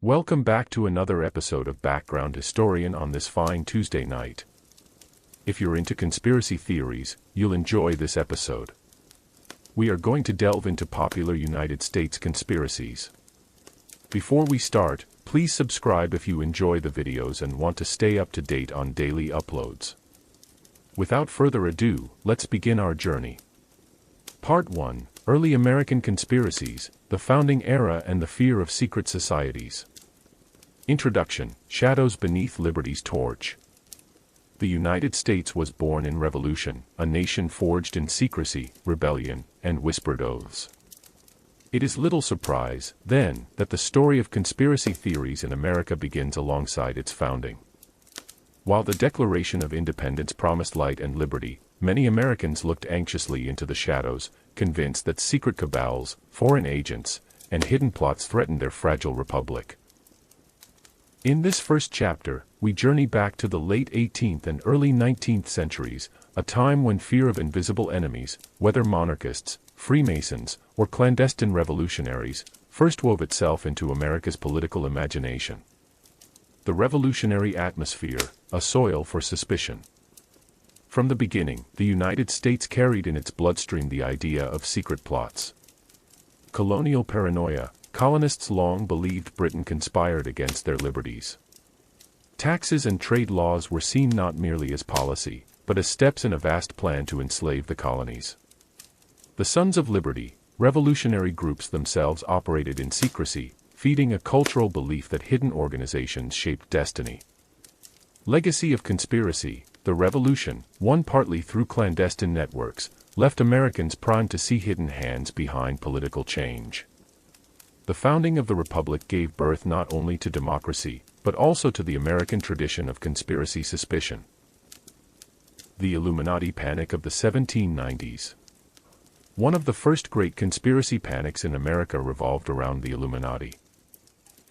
Welcome back to another episode of Background Historian on this fine Tuesday night. If you're into conspiracy theories, you'll enjoy this episode. We are going to delve into popular United States conspiracies. Before we start, please subscribe if you enjoy the videos and want to stay up to date on daily uploads. Without further ado, let's begin our journey. Part 1: Early American Conspiracies, the Founding Era and the Fear of Secret Societies. Introduction: Shadows Beneath Liberty's Torch. The United States was born in revolution, a nation forged in secrecy, rebellion, and whispered oaths. It is little surprise, then, that the story of conspiracy theories in America begins alongside its founding. While the Declaration of Independence promised light and liberty, many Americans looked anxiously into the shadows, convinced that secret cabals, foreign agents, and hidden plots threatened their fragile republic. In this first chapter, we journey back to the late 18th and early 19th centuries, a time when fear of invisible enemies, whether monarchists, Freemasons, or clandestine revolutionaries, first wove itself into America's political imagination. The revolutionary atmosphere, a soil for suspicion. From the beginning, the United States carried in its bloodstream the idea of secret plots. Colonial paranoia: colonists long believed Britain conspired against their liberties. Taxes and trade laws were seen not merely as policy, but as steps in a vast plan to enslave the colonies. The Sons of Liberty, revolutionary groups themselves operated in secrecy, feeding a cultural belief that hidden organizations shaped destiny. Legacy of conspiracy: the revolution, won partly through clandestine networks, left Americans primed to see hidden hands behind political change. The founding of the Republic gave birth not only to democracy, but also to the American tradition of conspiracy suspicion. The Illuminati Panic of the 1790s. One of the first great conspiracy panics in America revolved around the Illuminati.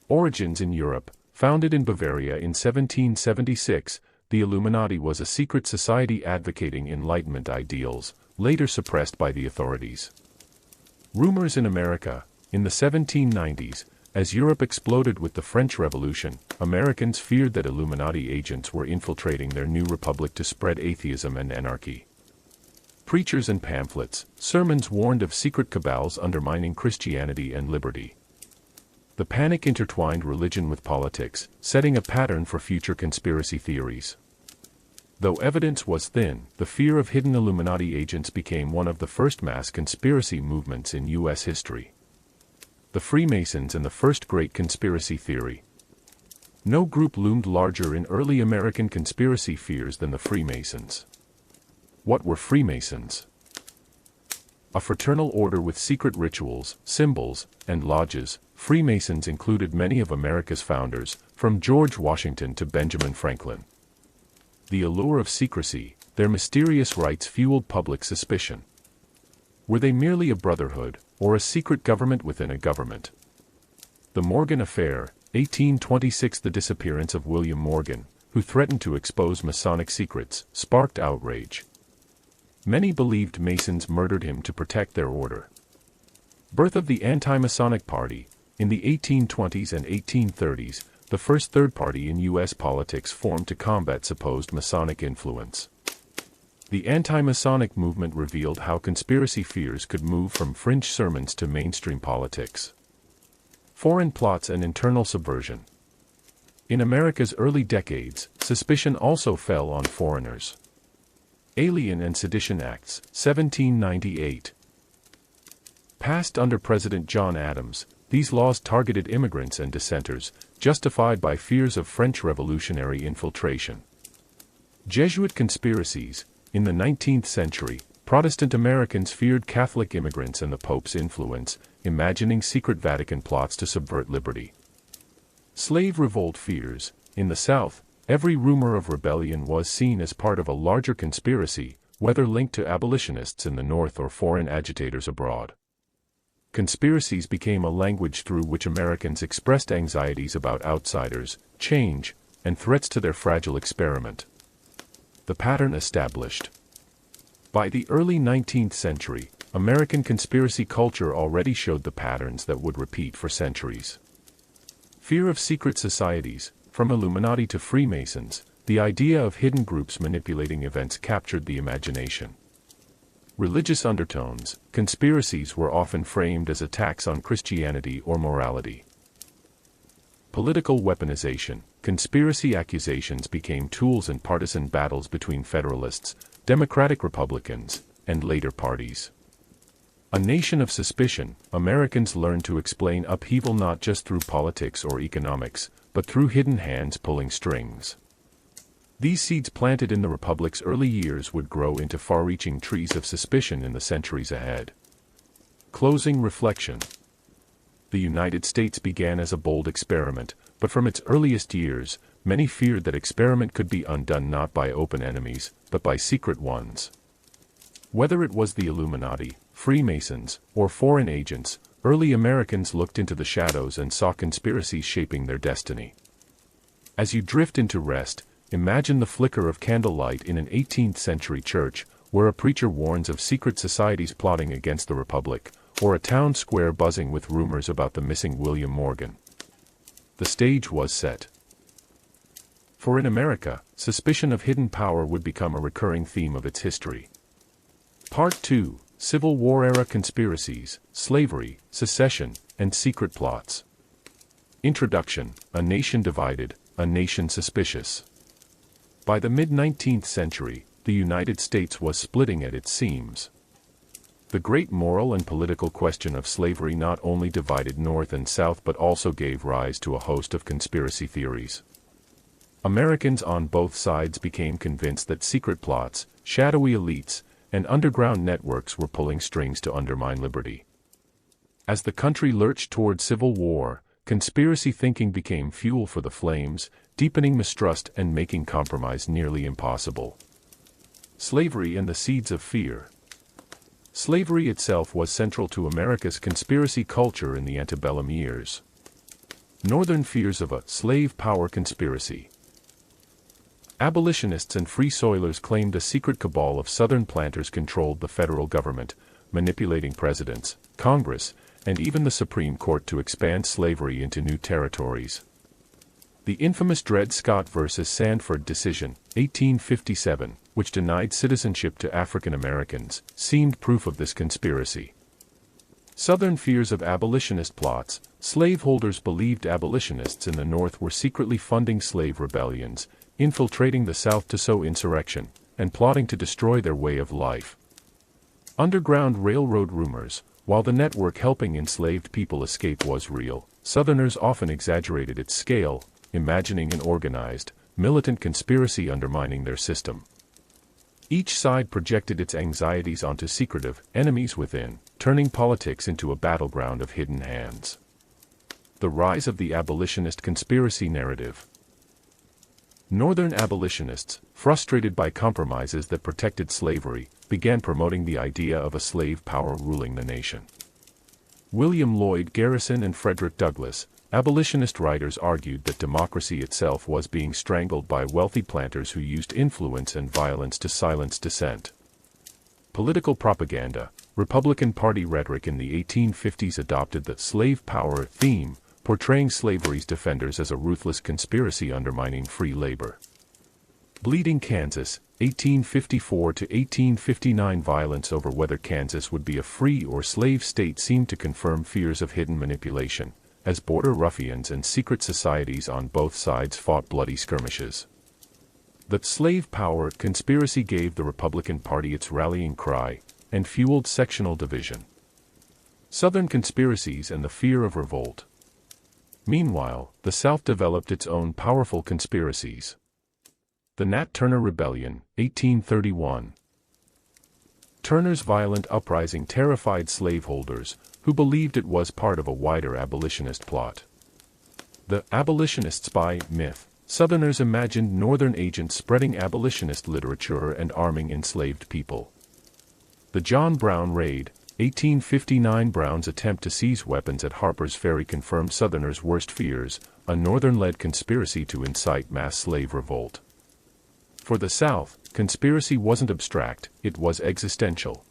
Origins in Europe: founded in Bavaria in 1776, the Illuminati was a secret society advocating Enlightenment ideals, later suppressed by the authorities. Rumors in America: in the 1790s, as Europe exploded with the French Revolution, Americans feared that Illuminati agents were infiltrating their new republic to spread atheism and anarchy. Preachers and pamphlets, sermons warned of secret cabals undermining Christianity and liberty. The panic intertwined religion with politics, setting a pattern for future conspiracy theories. Though evidence was thin, the fear of hidden Illuminati agents became one of the first mass conspiracy movements in U.S. history. The Freemasons and the first great conspiracy theory. No group loomed larger in early American conspiracy fears than the Freemasons. What were Freemasons? A fraternal order with secret rituals, symbols, and lodges. Freemasons included many of America's founders, from George Washington to Benjamin Franklin. The allure of secrecy: their mysterious rites fueled public suspicion. Were they merely a brotherhood, or a secret government within a government? The Morgan Affair, 1826. The disappearance of William Morgan, who threatened to expose Masonic secrets, sparked outrage. Many believed Masons murdered him to protect their order. Birth of the Anti-Masonic Party. In the 1820s and 1830s, the first third party in U.S. politics formed to combat supposed Masonic influence. The anti-Masonic movement revealed how conspiracy fears could move from fringe sermons to mainstream politics. Foreign plots and internal subversion. In America's early decades, suspicion also fell on foreigners. Alien and Sedition Acts, 1798. Passed under President John Adams, these laws targeted immigrants and dissenters, justified by fears of French revolutionary infiltration. Jesuit conspiracies. In the 19th century, Protestant Americans feared Catholic immigrants and the Pope's influence, imagining secret Vatican plots to subvert liberty. Slave revolt fears. In the South, every rumor of rebellion was seen as part of a larger conspiracy, whether linked to abolitionists in the North or foreign agitators abroad. Conspiracies became a language through which Americans expressed anxieties about outsiders, change, and threats to their fragile experiment. The pattern established. By the early 19th century, American conspiracy culture already showed the patterns that would repeat for centuries. Fear of secret societies, from Illuminati to Freemasons, the idea of hidden groups manipulating events captured the imagination. Religious undertones, conspiracies were often framed as attacks on Christianity or morality. Political weaponization, conspiracy accusations became tools in partisan battles between Federalists, Democratic Republicans, and later parties. A nation of suspicion, Americans learned to explain upheaval not just through politics or economics, but through hidden hands pulling strings. These seeds planted in the Republic's early years would grow into far-reaching trees of suspicion in the centuries ahead. Closing reflection. The United States began as a bold experiment, but from its earliest years, many feared that experiment could be undone not by open enemies, but by secret ones. Whether it was the Illuminati, Freemasons, or foreign agents, early Americans looked into the shadows and saw conspiracies shaping their destiny. As you drift into rest, imagine the flicker of candlelight in an 18th-century church, where a preacher warns of secret societies plotting against the Republic, or a town square buzzing with rumors about the missing William Morgan. The stage was set. For in America, suspicion of hidden power would become a recurring theme of its history. Part 2. Civil War-era conspiracies, slavery, secession, and secret plots. Introduction. A nation divided, a nation suspicious. By the mid-19th century, the United States was splitting at its seams. The great moral and political question of slavery not only divided North and South but also gave rise to a host of conspiracy theories. Americans on both sides became convinced that secret plots, shadowy elites, and underground networks were pulling strings to undermine liberty. As the country lurched toward civil war, conspiracy thinking became fuel for the flames, deepening mistrust and making compromise nearly impossible. Slavery and the seeds of fear. Slavery itself was central to America's conspiracy culture in the antebellum years. Northern fears of a slave power conspiracy. Abolitionists and free soilers claimed a secret cabal of Southern planters controlled the federal government, manipulating presidents, Congress, and even the Supreme Court to expand slavery into new territories. The infamous Dred Scott v. Sandford decision, 1857, which denied citizenship to African Americans, seemed proof of this conspiracy. Southern fears of abolitionist plots. Slaveholders believed abolitionists in the North were secretly funding slave rebellions, infiltrating the South to sow insurrection, and plotting to destroy their way of life. Underground railroad rumors. While the network helping enslaved people escape was real, Southerners often exaggerated its scale, imagining an organized, militant conspiracy undermining their system. Each side projected its anxieties onto secretive enemies within, turning politics into a battleground of hidden hands. The rise of the abolitionist conspiracy narrative. Northern abolitionists, frustrated by compromises that protected slavery, began promoting the idea of a slave power ruling the nation. William Lloyd Garrison and Frederick Douglass, abolitionist writers, argued that democracy itself was being strangled by wealthy planters who used influence and violence to silence dissent. Political propaganda. Republican Party rhetoric in the 1850s adopted the slave power theme, portraying slavery's defenders as a ruthless conspiracy undermining free labor. Bleeding Kansas, 1854 to 1859. Violence over whether Kansas would be a free or slave state seemed to confirm fears of hidden manipulation, as border ruffians and secret societies on both sides fought bloody skirmishes. The slave power conspiracy gave the Republican Party its rallying cry, and fueled sectional division. Southern conspiracies and the fear of revolt. Meanwhile, the South developed its own powerful conspiracies. The Nat Turner Rebellion, 1831. Turner's violent uprising terrified slaveholders, who believed it was part of a wider abolitionist plot. The abolitionist spy myth. Southerners imagined Northern agents spreading abolitionist literature and arming enslaved people. The John Brown Raid, 1859. Brown's attempt to seize weapons at Harper's Ferry confirmed Southerners' worst fears, a Northern-led conspiracy to incite mass slave revolt. For the South, conspiracy wasn't abstract, it was existential.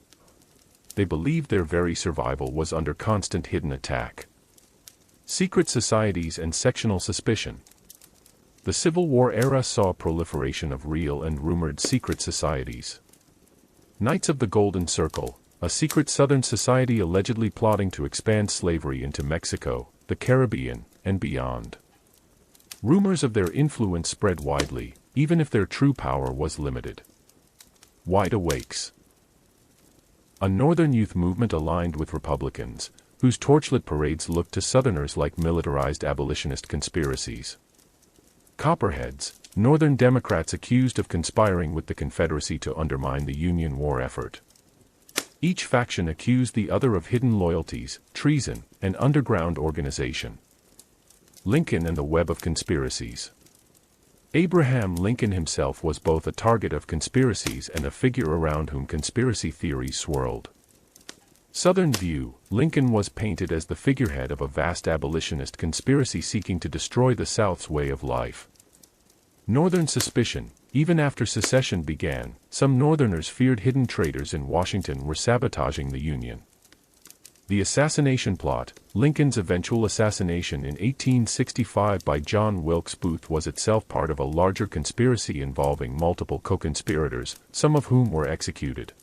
They believed their very survival was under constant hidden attack. Secret societies and sectional suspicion. The Civil War era saw a proliferation of real and rumored secret societies. Knights of the Golden Circle, a secret Southern society allegedly plotting to expand slavery into Mexico, the Caribbean, and beyond. Rumors of their influence spread widely, even if their true power was limited. Wide Awakes. A Northern youth movement aligned with Republicans, whose torchlit parades looked to Southerners like militarized abolitionist conspiracies. Copperheads, Northern Democrats accused of conspiring with the Confederacy to undermine the Union war effort. Each faction accused the other of hidden loyalties, treason, and underground organization. Lincoln and the web of conspiracies. Abraham Lincoln himself was both a target of conspiracies and a figure around whom conspiracy theories swirled. Southern view, Lincoln was painted as the figurehead of a vast abolitionist conspiracy seeking to destroy the South's way of life. Northern suspicion, even after secession began, some Northerners feared hidden traitors in Washington were sabotaging the Union. The assassination plot, Lincoln's eventual assassination in 1865 by John Wilkes Booth, was itself part of a larger conspiracy involving multiple co-conspirators, some of whom were executed.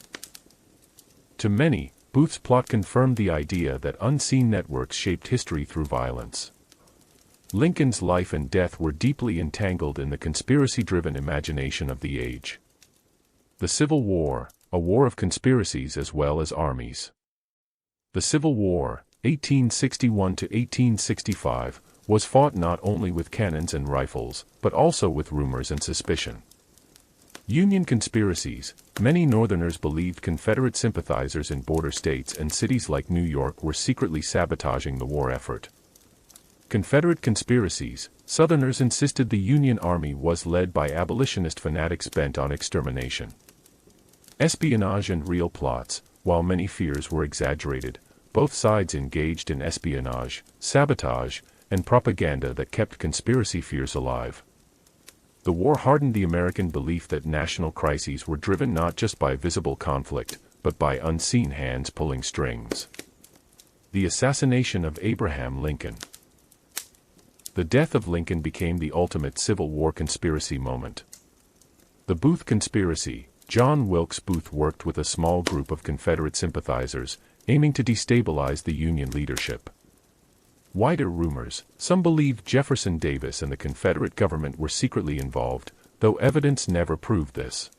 To many, Booth's plot confirmed the idea that unseen networks shaped history through violence. Lincoln's life and death were deeply entangled in the conspiracy-driven imagination of the age. The Civil War, a war of conspiracies as well as armies. The Civil War, 1861 to 1865, was fought not only with cannons and rifles, but also with rumors and suspicion. Union conspiracies. Many Northerners believed Confederate sympathizers in border states and cities like New York were secretly sabotaging the war effort. Confederate conspiracies. Southerners insisted the Union Army was led by abolitionist fanatics bent on extermination. Espionage and real plots. While many fears were exaggerated, both sides engaged in espionage, sabotage, and propaganda that kept conspiracy fears alive. The war hardened the American belief that national crises were driven not just by visible conflict, but by unseen hands pulling strings. The assassination of Abraham Lincoln. The death of Lincoln became the ultimate Civil War conspiracy moment. The Booth Conspiracy. John Wilkes Booth worked with a small group of Confederate sympathizers, aiming to destabilize the Union leadership. Wider rumors. Some believed Jefferson Davis and the Confederate government were secretly involved, though evidence never proved this.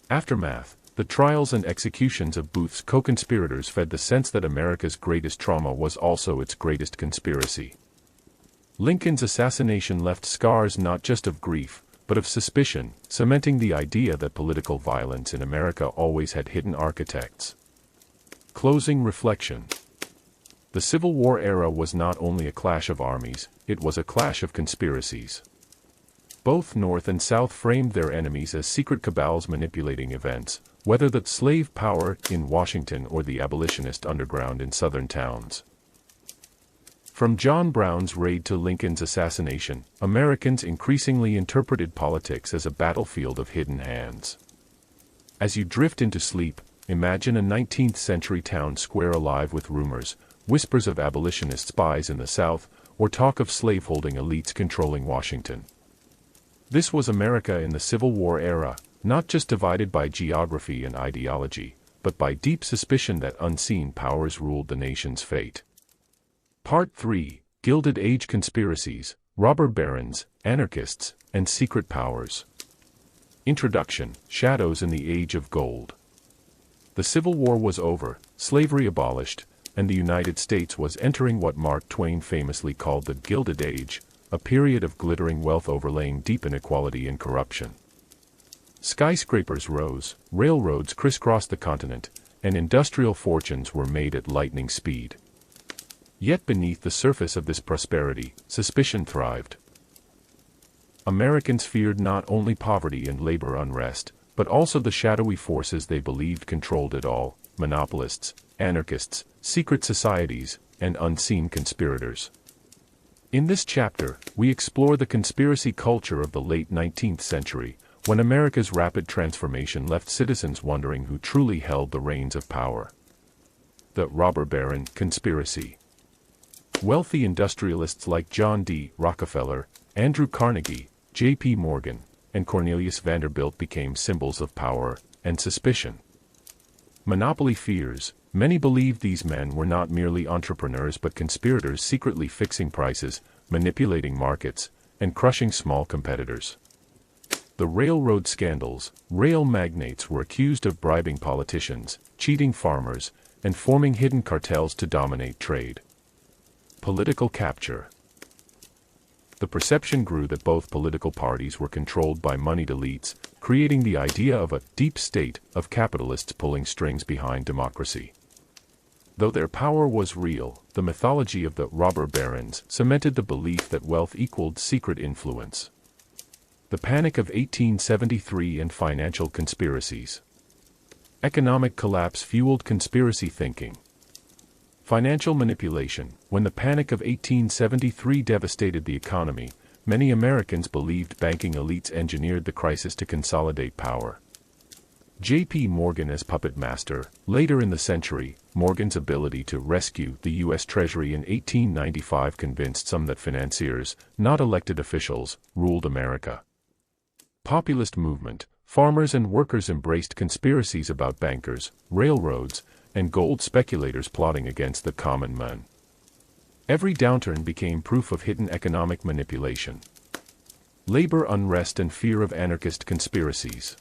Aftermath. The trials and executions of Booth's co-conspirators fed the sense that America's greatest trauma was also its greatest conspiracy. Lincoln's assassination left scars not just of grief, but of suspicion, cementing the idea that political violence in America always had hidden architects. Closing reflection. The Civil War era was not only a clash of armies, it was a clash of conspiracies. Both North and South framed their enemies as secret cabals manipulating events, whether the slave power in Washington or the abolitionist underground in Southern towns. From John Brown's raid to Lincoln's assassination, Americans increasingly interpreted politics as a battlefield of hidden hands. As you drift into sleep, imagine a 19th-century town square alive with rumors, whispers of abolitionist spies in the South, or talk of slaveholding elites controlling Washington. This was America in the Civil War era, not just divided by geography and ideology, but by deep suspicion that unseen powers ruled the nation's fate. Part 3. Gilded Age Conspiracies, Robber Barons, Anarchists, and Secret Powers. Introduction. Shadows in the Age of Gold. The Civil War was over, slavery abolished, and the United States was entering what Mark Twain famously called the Gilded Age, a period of glittering wealth overlaying deep inequality and corruption. Skyscrapers rose, railroads crisscrossed the continent, and industrial fortunes were made at lightning speed. Yet beneath the surface of this prosperity, suspicion thrived. Americans feared not only poverty and labor unrest, but also the shadowy forces they believed controlled it all: monopolists, anarchists, secret societies, and unseen conspirators. In this chapter, we explore the conspiracy culture of the late 19th century, when America's rapid transformation left citizens wondering who truly held the reins of power. The Robber Baron Conspiracy. Wealthy industrialists like John D. Rockefeller, Andrew Carnegie, J.P. Morgan, and Cornelius Vanderbilt became symbols of power and suspicion. Monopoly fears. Many believed these men were not merely entrepreneurs but conspirators secretly fixing prices, manipulating markets, and crushing small competitors. The railroad scandals. Rail magnates were accused of bribing politicians, cheating farmers, and forming hidden cartels to dominate trade. Political capture. The perception grew that both political parties were controlled by moneyed elites, creating the idea of a deep state of capitalists pulling strings behind democracy. Though their power was real, the mythology of the robber barons cemented the belief that wealth equaled secret influence. The Panic of 1873 and financial conspiracies. Economic collapse fueled conspiracy thinking. Financial manipulation. When the Panic of 1873 devastated the economy, many Americans believed banking elites engineered the crisis to consolidate power. J.P. Morgan as puppet master. Later in the century, Morgan's ability to rescue the U.S. Treasury in 1895 convinced some that financiers, not elected officials, ruled America. Populist movement. Farmers and workers embraced conspiracies about bankers, railroads, and gold speculators plotting against the common man. Every downturn became proof of hidden economic manipulation. Labor unrest and fear of anarchist conspiracies.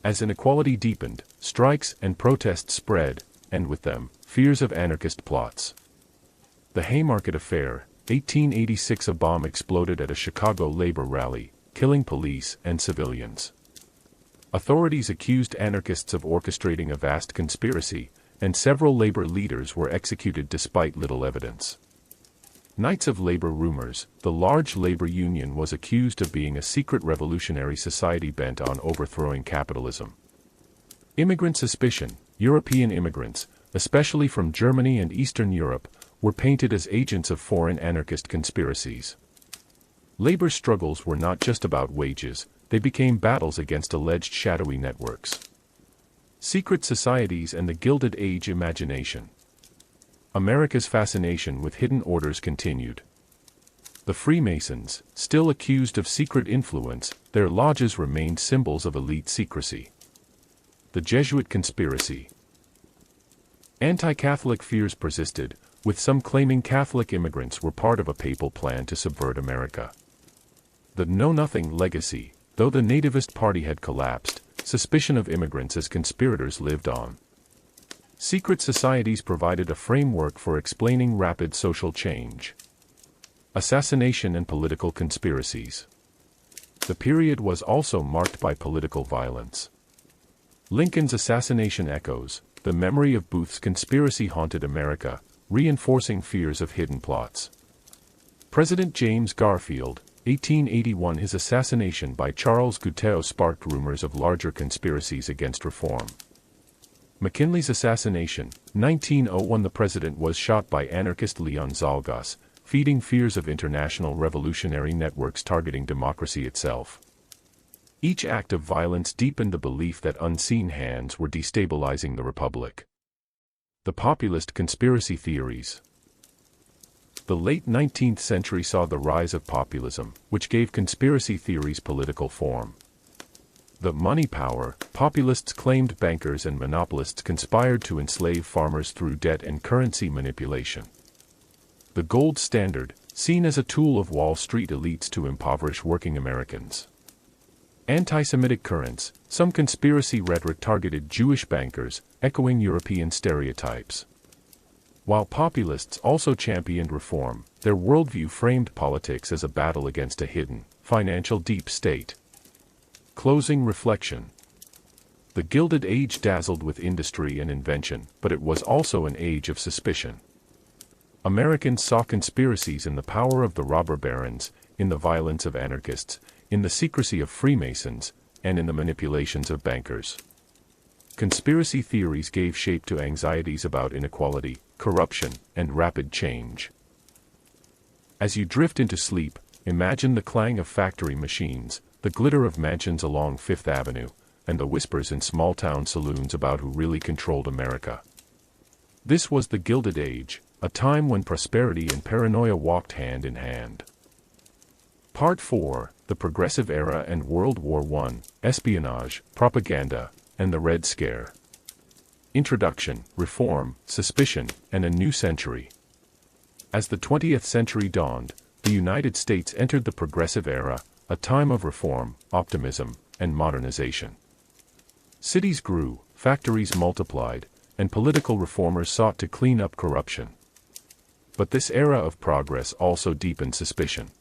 As inequality deepened, strikes and protests spread, and with them, fears of anarchist plots. The Haymarket Affair, 1886. A bomb exploded at a Chicago labor rally, killing police and civilians. Authorities accused anarchists of orchestrating a vast conspiracy, and several labor leaders were executed despite little evidence. Knights of Labor rumors. The large labor union was accused of being a secret revolutionary society bent on overthrowing capitalism. Immigrant suspicion. European immigrants, especially from Germany and Eastern Europe, were painted as agents of foreign anarchist conspiracies. Labor struggles were not just about wages, they became battles against alleged shadowy networks. Secret societies and the Gilded Age imagination. America's fascination with hidden orders continued. The Freemasons, still accused of secret influence, their lodges remained symbols of elite secrecy. The Jesuit conspiracy. Anti-Catholic fears persisted, with some claiming Catholic immigrants were part of a papal plan to subvert America. The Know-Nothing legacy. Though the Nativist Party had collapsed, suspicion of immigrants as conspirators lived on. Secret societies provided a framework for explaining rapid social change. Assassination and political conspiracies. The period was also marked by political violence. Lincoln's assassination echoes. The memory of Booth's conspiracy haunted America, reinforcing fears of hidden plots. President James Garfield, 1881. His assassination by Charles Guiteau sparked rumors of larger conspiracies against reform. McKinley's assassination, 1901. The president was shot by anarchist Leon Zalgas, feeding fears of international revolutionary networks targeting democracy itself. Each act of violence deepened the belief that unseen hands were destabilizing the republic. The populist conspiracy theories. The late 19th century saw the rise of populism, which gave conspiracy theories political form. The money power. Populists claimed bankers and monopolists conspired to enslave farmers through debt and currency manipulation. The gold standard, seen as a tool of Wall Street elites to impoverish working Americans. Anti-Semitic currents. Some conspiracy rhetoric targeted Jewish bankers, echoing European stereotypes. While populists also championed reform, their worldview framed politics as a battle against a hidden, financial deep state. Closing reflection. The Gilded Age dazzled with industry and invention, but it was also an age of suspicion. Americans saw conspiracies in the power of the robber barons, in the violence of anarchists, in the secrecy of Freemasons, and in the manipulations of bankers. Conspiracy theories gave shape to anxieties about inequality, corruption, and rapid change. As you drift into sleep, imagine the clang of factory machines, the glitter of mansions along Fifth Avenue, and the whispers in small-town saloons about who really controlled America. This was the Gilded Age, a time when prosperity and paranoia walked hand in hand. Part 4, The Progressive Era and World War I, Espionage, Propaganda, and the Red Scare. Introduction, Reform, Suspicion, and a New Century. As the 20th century dawned, the United States entered the Progressive Era, a time of reform, optimism, and modernization. Cities grew, factories multiplied, and political reformers sought to clean up corruption. But this era of progress also deepened suspicion.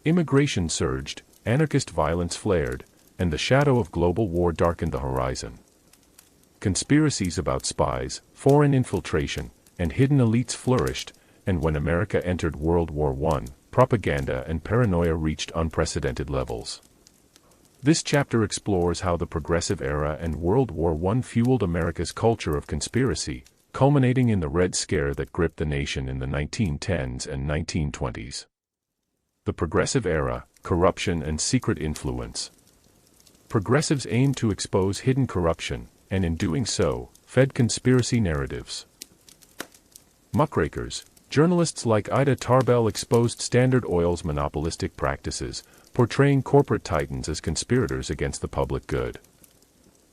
Immigration surged, anarchist violence flared, and the shadow of global war darkened the horizon. Conspiracies about spies, foreign infiltration, and hidden elites flourished, and when America entered World War I, propaganda and paranoia reached unprecedented levels. This chapter explores how the Progressive Era and World War I fueled America's culture of conspiracy, culminating in the Red Scare that gripped the nation in the 1910s and 1920s. The Progressive Era, Corruption and Secret Influence. Progressives aimed to expose hidden corruption, and in doing so, fed conspiracy narratives. Muckrakers, journalists like Ida Tarbell exposed Standard Oil's monopolistic practices, portraying corporate titans as conspirators against the public good.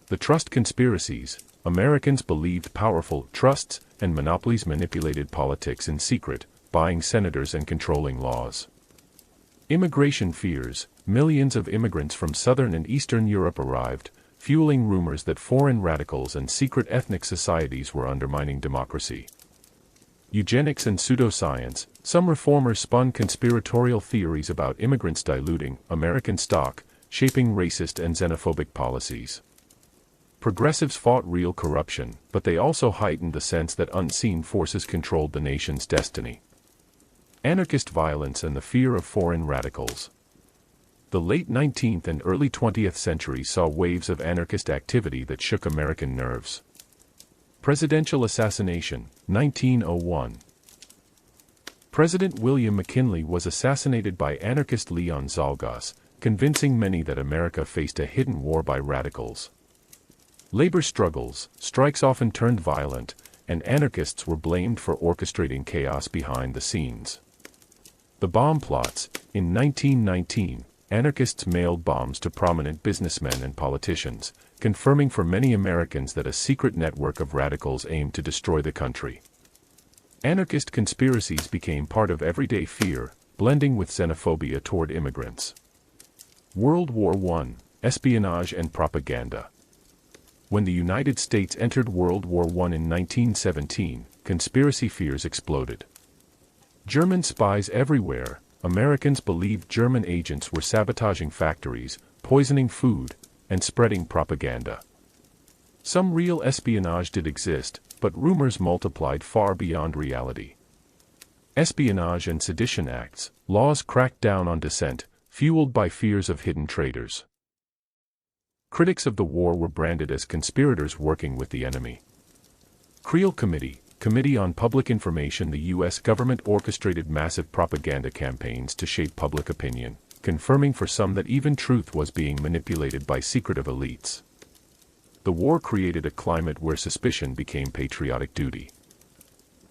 The trust conspiracies, Americans believed powerful trusts and monopolies manipulated politics in secret, buying senators and controlling laws. Immigration fears, millions of immigrants from Southern and Eastern Europe arrived, fueling rumors that foreign radicals and secret ethnic societies were undermining democracy. Eugenics and pseudoscience, some reformers spun conspiratorial theories about immigrants diluting American stock, shaping racist and xenophobic policies. Progressives fought real corruption, but they also heightened the sense that unseen forces controlled the nation's destiny. Anarchist violence and the fear of foreign radicals. The late 19th and early 20th centuries saw waves of anarchist activity that shook American nerves. Presidential assassination, 1901. President William McKinley was assassinated by anarchist Leon Zalgas, convincing many that America faced a hidden war by radicals. Labor struggles, strikes often turned violent, and anarchists were blamed for orchestrating chaos behind the scenes. The bomb plots. In 1919, anarchists mailed bombs to prominent businessmen and politicians, confirming for many Americans that a secret network of radicals aimed to destroy the country. Anarchist conspiracies became part of everyday fear, blending with xenophobia toward immigrants. World War I, Espionage and Propaganda. When the United States entered World War I in 1917, conspiracy fears exploded. German spies everywhere. Americans believed German agents were sabotaging factories, poisoning food, and spreading propaganda. Some real espionage did exist, but rumors multiplied far beyond reality. Espionage and Sedition Acts, laws cracked down on dissent, fueled by fears of hidden traitors. Critics of the war were branded as conspirators working with the enemy. Creel Committee, Committee on Public Information. The U.S. government orchestrated massive propaganda campaigns to shape public opinion, confirming for some that even truth was being manipulated by secretive elites. The war created a climate where suspicion became patriotic duty.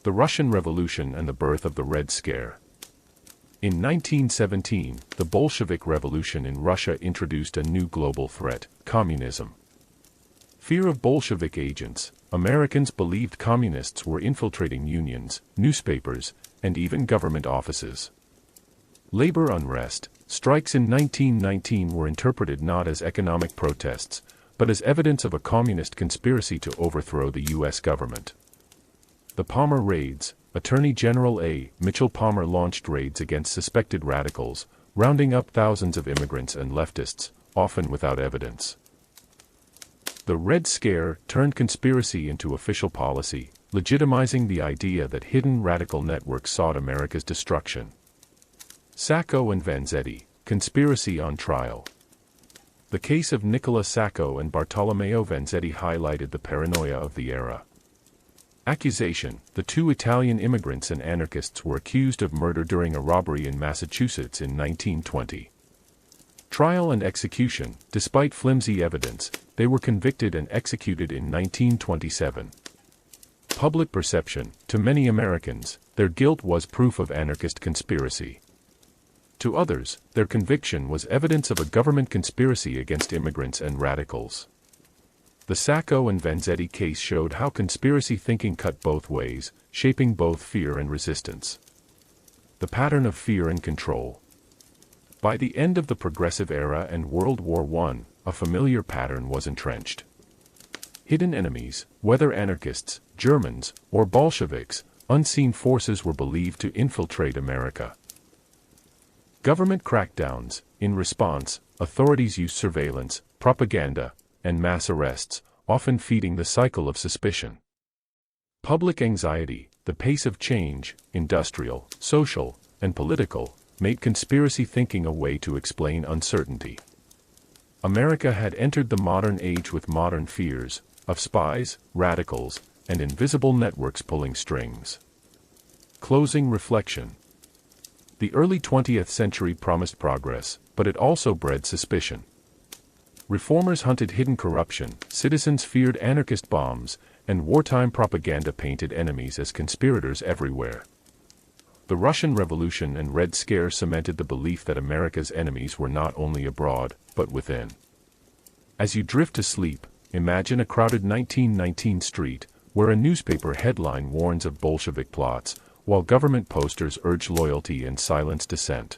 The Russian Revolution and the birth of the Red Scare. In 1917, the Bolshevik Revolution in Russia introduced a new global threat: communism. Fear of Bolshevik agents. Americans believed communists were infiltrating unions, newspapers, and even government offices. Labor unrest. Strikes in 1919 were interpreted not as economic protests, but as evidence of a communist conspiracy to overthrow the U.S. government. The Palmer Raids. Attorney General A. Mitchell Palmer launched raids against suspected radicals, rounding up thousands of immigrants and leftists, often without evidence. The Red Scare turned conspiracy into official policy, legitimizing the idea that hidden radical networks sought America's destruction. Sacco and Vanzetti, conspiracy on trial. The case of Nicola Sacco and Bartolomeo Vanzetti highlighted the paranoia of the era. Accusation: the two Italian immigrants and anarchists were accused of murder during a robbery in Massachusetts in 1920. Trial and execution. Despite flimsy evidence, they were convicted and executed in 1927. public perception, to many Americans, their guilt was proof of anarchist conspiracy. To others, their conviction was evidence of a government conspiracy against immigrants and radicals. The Sacco and Vanzetti case showed how conspiracy thinking cut both ways, shaping both fear and resistance. The pattern of fear and control. By the end of the Progressive Era and World War I, a familiar pattern was entrenched. Hidden enemies, whether anarchists, Germans, or Bolsheviks, unseen forces were believed to infiltrate America. Government crackdowns. In response, authorities used surveillance, propaganda, and mass arrests, often feeding the cycle of suspicion. Public anxiety, the pace of change, industrial, social, and political, made conspiracy thinking a way to explain uncertainty. America had entered the modern age with modern fears, of spies, radicals, and invisible networks pulling strings. Closing reflection. The early 20th century promised progress, but it also bred suspicion. Reformers hunted hidden corruption, citizens feared anarchist bombs, and wartime propaganda painted enemies as conspirators everywhere. The Russian Revolution and Red Scare cemented the belief that America's enemies were not only abroad, but within. As you drift to sleep, imagine a crowded 1919 street, where a newspaper headline warns of Bolshevik plots, while government posters urge loyalty and silence dissent.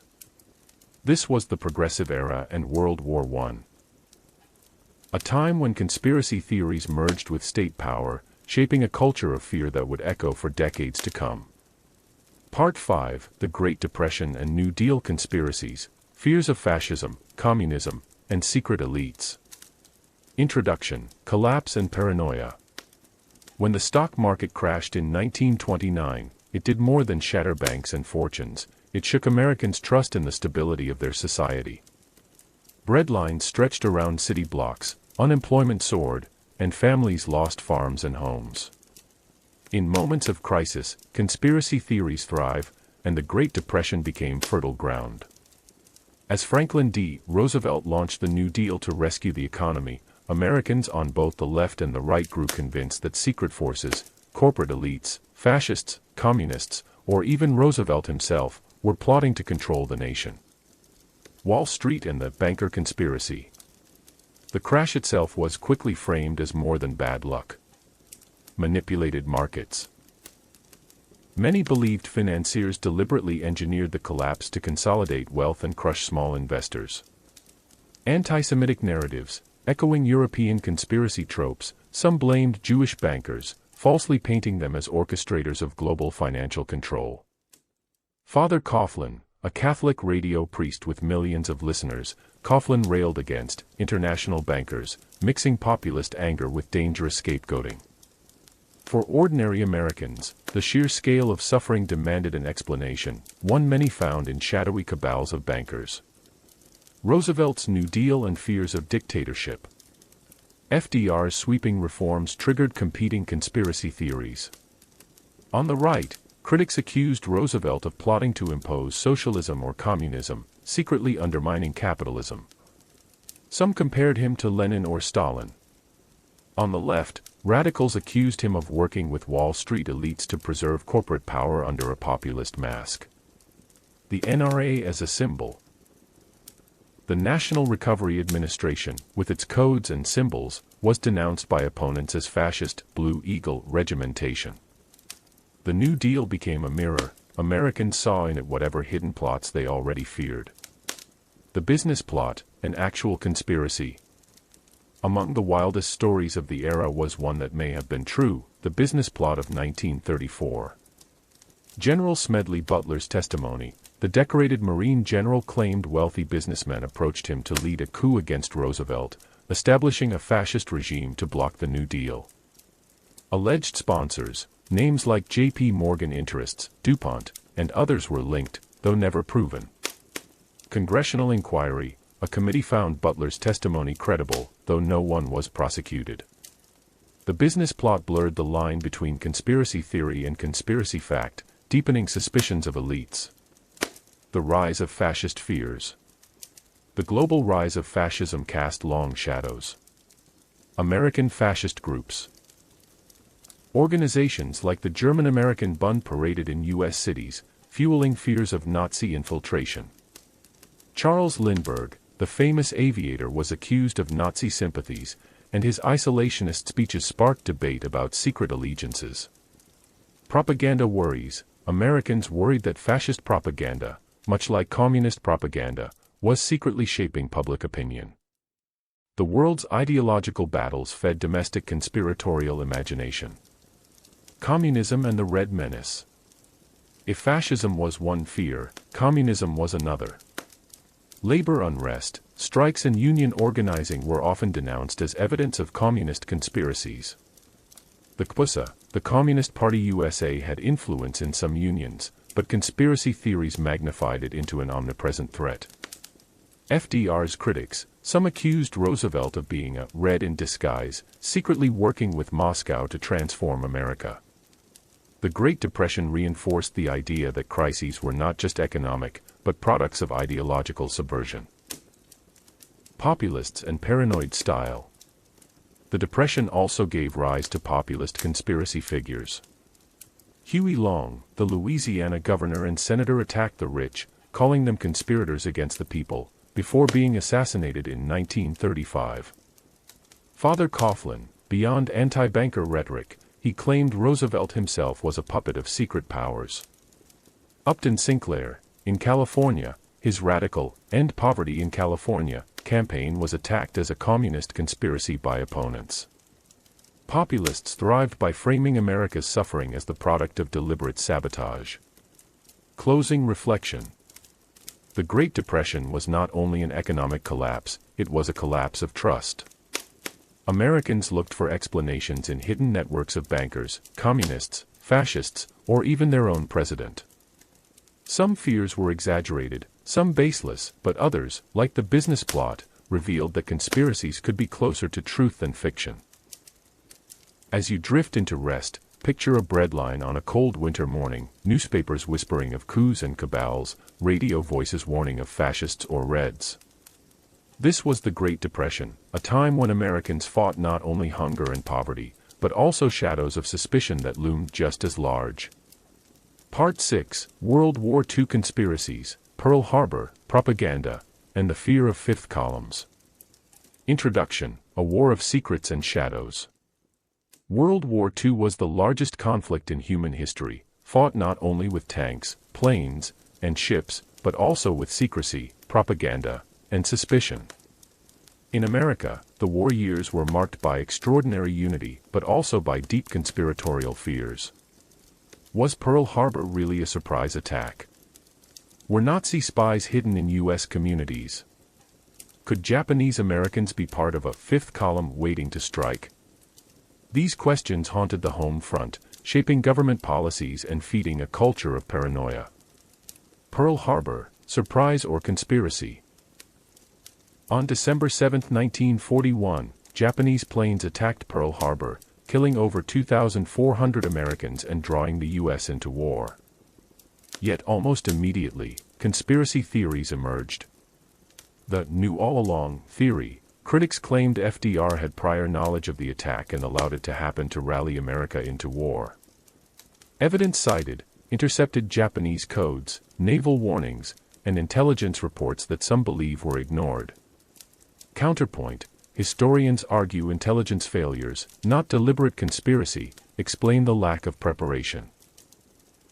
This was the Progressive Era and World War I. A time when conspiracy theories merged with state power, shaping a culture of fear that would echo for decades to come. Part 5, The Great Depression and New Deal Conspiracies, Fears of Fascism, Communism, and Secret Elites. Introduction, Collapse and Paranoia. When the stock market crashed in 1929, it did more than shatter banks and fortunes, it shook Americans' trust in the stability of their society. Breadlines stretched around city blocks, unemployment soared, and families lost farms and homes. In moments of crisis, conspiracy theories thrive, and the Great Depression became fertile ground. As Franklin D. Roosevelt launched the New Deal to rescue the economy, Americans on both the left and the right grew convinced that secret forces, corporate elites, fascists, communists, or even Roosevelt himself, were plotting to control the nation. Wall Street and the banker conspiracy. The crash itself was quickly framed as more than bad luck. Manipulated markets. Many believed financiers deliberately engineered the collapse to consolidate wealth and crush small investors. Anti-Semitic narratives, echoing European conspiracy tropes, some blamed Jewish bankers, falsely painting them as orchestrators of global financial control. Father Coughlin, a Catholic radio priest with millions of listeners, Coughlin railed against international bankers, mixing populist anger with dangerous scapegoating. For ordinary Americans, the sheer scale of suffering demanded an explanation, one many found in shadowy cabals of bankers. Roosevelt's New Deal and fears of dictatorship. FDR's sweeping reforms triggered competing conspiracy theories. On the right, critics accused Roosevelt of plotting to impose socialism or communism, secretly undermining capitalism. Some compared him to Lenin or Stalin. On the left, radicals accused him of working with Wall Street elites to preserve corporate power under a populist mask. The NRA as a symbol. The National Recovery Administration, with its codes and symbols, was denounced by opponents as fascist, Blue Eagle regimentation. The New Deal became a mirror. Americans saw in it whatever hidden plots they already feared. The business plot, an actual conspiracy. Among the wildest stories of the era was one that may have been true, the business plot of 1934. General Smedley Butler's testimony. The decorated Marine general claimed wealthy businessmen approached him to lead a coup against Roosevelt, establishing a fascist regime to block the New Deal. Alleged sponsors, names like J.P. Morgan Interests, DuPont, and others were linked, though never proven. Congressional inquiry. A committee found Butler's testimony credible, though no one was prosecuted. The business plot blurred the line between conspiracy theory and conspiracy fact, deepening suspicions of elites. The rise of fascist fears. The global rise of fascism cast long shadows. American fascist groups. Organizations like the German-American Bund paraded in U.S. cities, fueling fears of Nazi infiltration. Charles Lindbergh, the famous aviator, was accused of Nazi sympathies, and his isolationist speeches sparked debate about secret allegiances. Propaganda worries. Americans worried that fascist propaganda, much like communist propaganda, was secretly shaping public opinion. The world's ideological battles fed domestic conspiratorial imagination. Communism and the Red Menace. If fascism was one fear, communism was another. Labor unrest, strikes and union organizing were often denounced as evidence of communist conspiracies. The KPUSA, the Communist Party USA, had influence in some unions, but conspiracy theories magnified it into an omnipresent threat. FDR's critics, some accused Roosevelt of being a Red in disguise, secretly working with Moscow to transform America. The Great Depression reinforced the idea that crises were not just economic, but products of ideological subversion. Populists and paranoid style. The Depression also gave rise to populist conspiracy figures. Huey Long, the Louisiana governor and senator, attacked the rich, calling them conspirators against the people, before being assassinated in 1935. Father Coughlin, beyond anti-banker rhetoric, he claimed Roosevelt himself was a puppet of secret powers. Upton Sinclair, in California, his radical "End Poverty in California" campaign was attacked as a communist conspiracy by opponents. Populists thrived by framing America's suffering as the product of deliberate sabotage. Closing reflection. The Great Depression was not only an economic collapse, it was a collapse of trust. Americans looked for explanations in hidden networks of bankers, communists, fascists, or even their own president. Some fears were exaggerated, some baseless, but others, like the business plot, revealed that conspiracies could be closer to truth than fiction. As you drift into rest, picture a breadline on a cold winter morning, newspapers whispering of coups and cabals, radio voices warning of fascists or Reds. This was the Great Depression, a time when Americans fought not only hunger and poverty, but also shadows of suspicion that loomed just as large. Part 6, World War II Conspiracies, Pearl Harbor, Propaganda, and the Fear of Fifth Columns. Introduction, A War of Secrets and Shadows. World War II was the largest conflict in human history, fought not only with tanks, planes, and ships, but also with secrecy, propaganda, and suspicion. In America, the war years were marked by extraordinary unity, but also by deep conspiratorial fears. Was Pearl Harbor really a surprise attack? Were Nazi spies hidden in U.S. communities? Could Japanese Americans be part of a fifth column waiting to strike? These questions haunted the home front, shaping government policies and feeding a culture of paranoia. Pearl Harbor, surprise or conspiracy? On December 7, 1941, Japanese planes attacked Pearl Harbor, killing over 2,400 Americans and drawing the U.S. into war. Yet almost immediately, conspiracy theories emerged. The "knew all along" theory. Critics claimed FDR had prior knowledge of the attack and allowed it to happen to rally America into war. Evidence cited, intercepted Japanese codes, naval warnings, and intelligence reports that some believe were ignored. Counterpoint, historians argue intelligence failures, not deliberate conspiracy, explain the lack of preparation.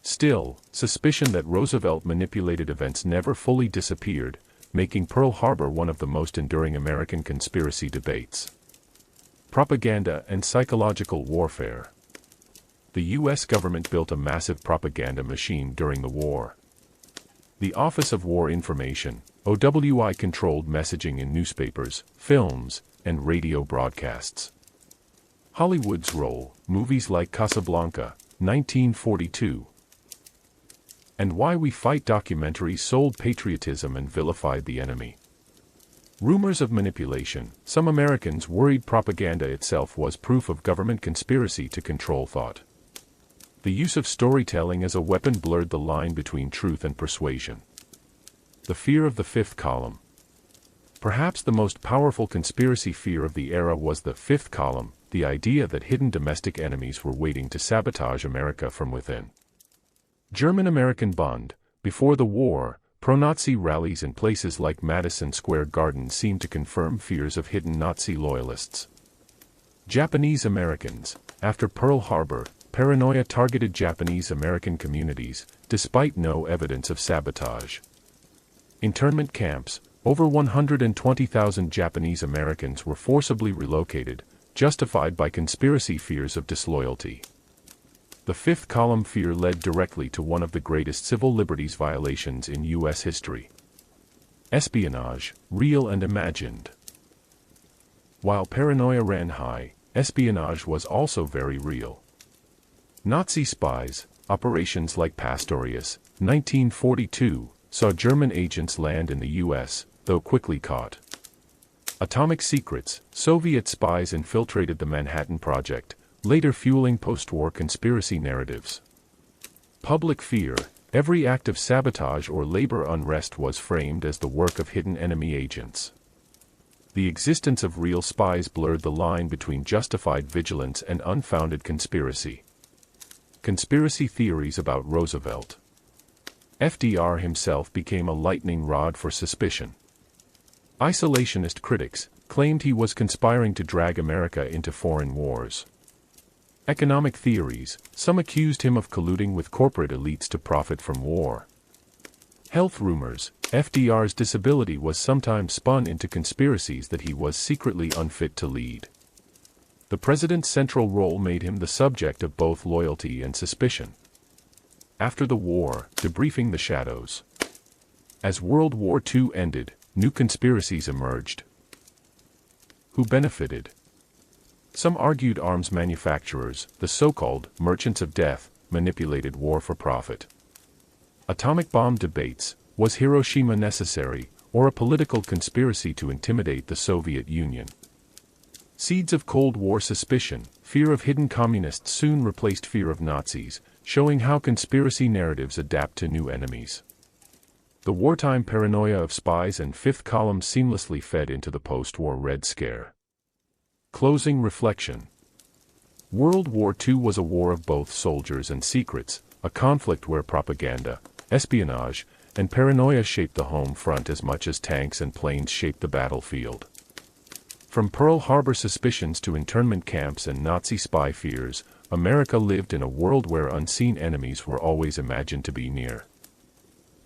Still, suspicion that Roosevelt manipulated events never fully disappeared, making Pearl Harbor one of the most enduring American conspiracy debates. Propaganda and psychological warfare. The U.S. government built a massive propaganda machine during the war. The Office of War Information, OWI, controlled messaging in newspapers, films, and radio broadcasts. Hollywood's role, movies like Casablanca, 1942, and Why We Fight documentaries sold patriotism and vilified the enemy. Rumors of manipulation. Some Americans worried propaganda itself was proof of government conspiracy to control thought. The use of storytelling as a weapon blurred the line between truth and persuasion. The fear of the fifth column. Perhaps the most powerful conspiracy fear of the era was the fifth column, the idea that hidden domestic enemies were waiting to sabotage America from within. German-American Bund. Before the war, pro-Nazi rallies in places like Madison Square Garden seemed to confirm fears of hidden Nazi loyalists. Japanese Americans. After Pearl Harbor, paranoia targeted Japanese American communities, despite no evidence of sabotage. Internment camps. Over 120,000 Japanese Americans were forcibly relocated, justified by conspiracy fears of disloyalty. The fifth column fear led directly to one of the greatest civil liberties violations in U.S. history. Espionage, real and imagined. While paranoia ran high, espionage was also very real. Nazi spies, operations like Pastorius, 1942, saw German agents land in the U.S., though quickly caught. Atomic secrets, Soviet spies infiltrated the Manhattan Project, later fueling post-war conspiracy narratives. Public fear, every act of sabotage or labor unrest was framed as the work of hidden enemy agents. The existence of real spies blurred the line between justified vigilance and unfounded conspiracy. Conspiracy theories about Roosevelt. FDR himself became a lightning rod for suspicion. Isolationist critics claimed he was conspiring to drag America into foreign wars. Economic theories, some accused him of colluding with corporate elites to profit from war. Health rumors, FDR's disability was sometimes spun into conspiracies that he was secretly unfit to lead. The president's central role made him the subject of both loyalty and suspicion. After the war, debriefing the shadows. As World War II ended, new conspiracies emerged. Who benefited? Some argued arms manufacturers, the so-called merchants of death, manipulated war for profit. Atomic bomb debates, was Hiroshima necessary, or a political conspiracy to intimidate the Soviet Union? Seeds of Cold War suspicion, fear of hidden communists soon replaced fear of Nazis, showing how conspiracy narratives adapt to new enemies. The wartime paranoia of spies and fifth column seamlessly fed into the post-war Red Scare. Closing reflection. World War II was a war of both soldiers and secrets, a conflict where propaganda, espionage, and paranoia shaped the home front as much as tanks and planes shaped the battlefield. From Pearl Harbor suspicions to internment camps and Nazi spy fears, America lived in a world where unseen enemies were always imagined to be near.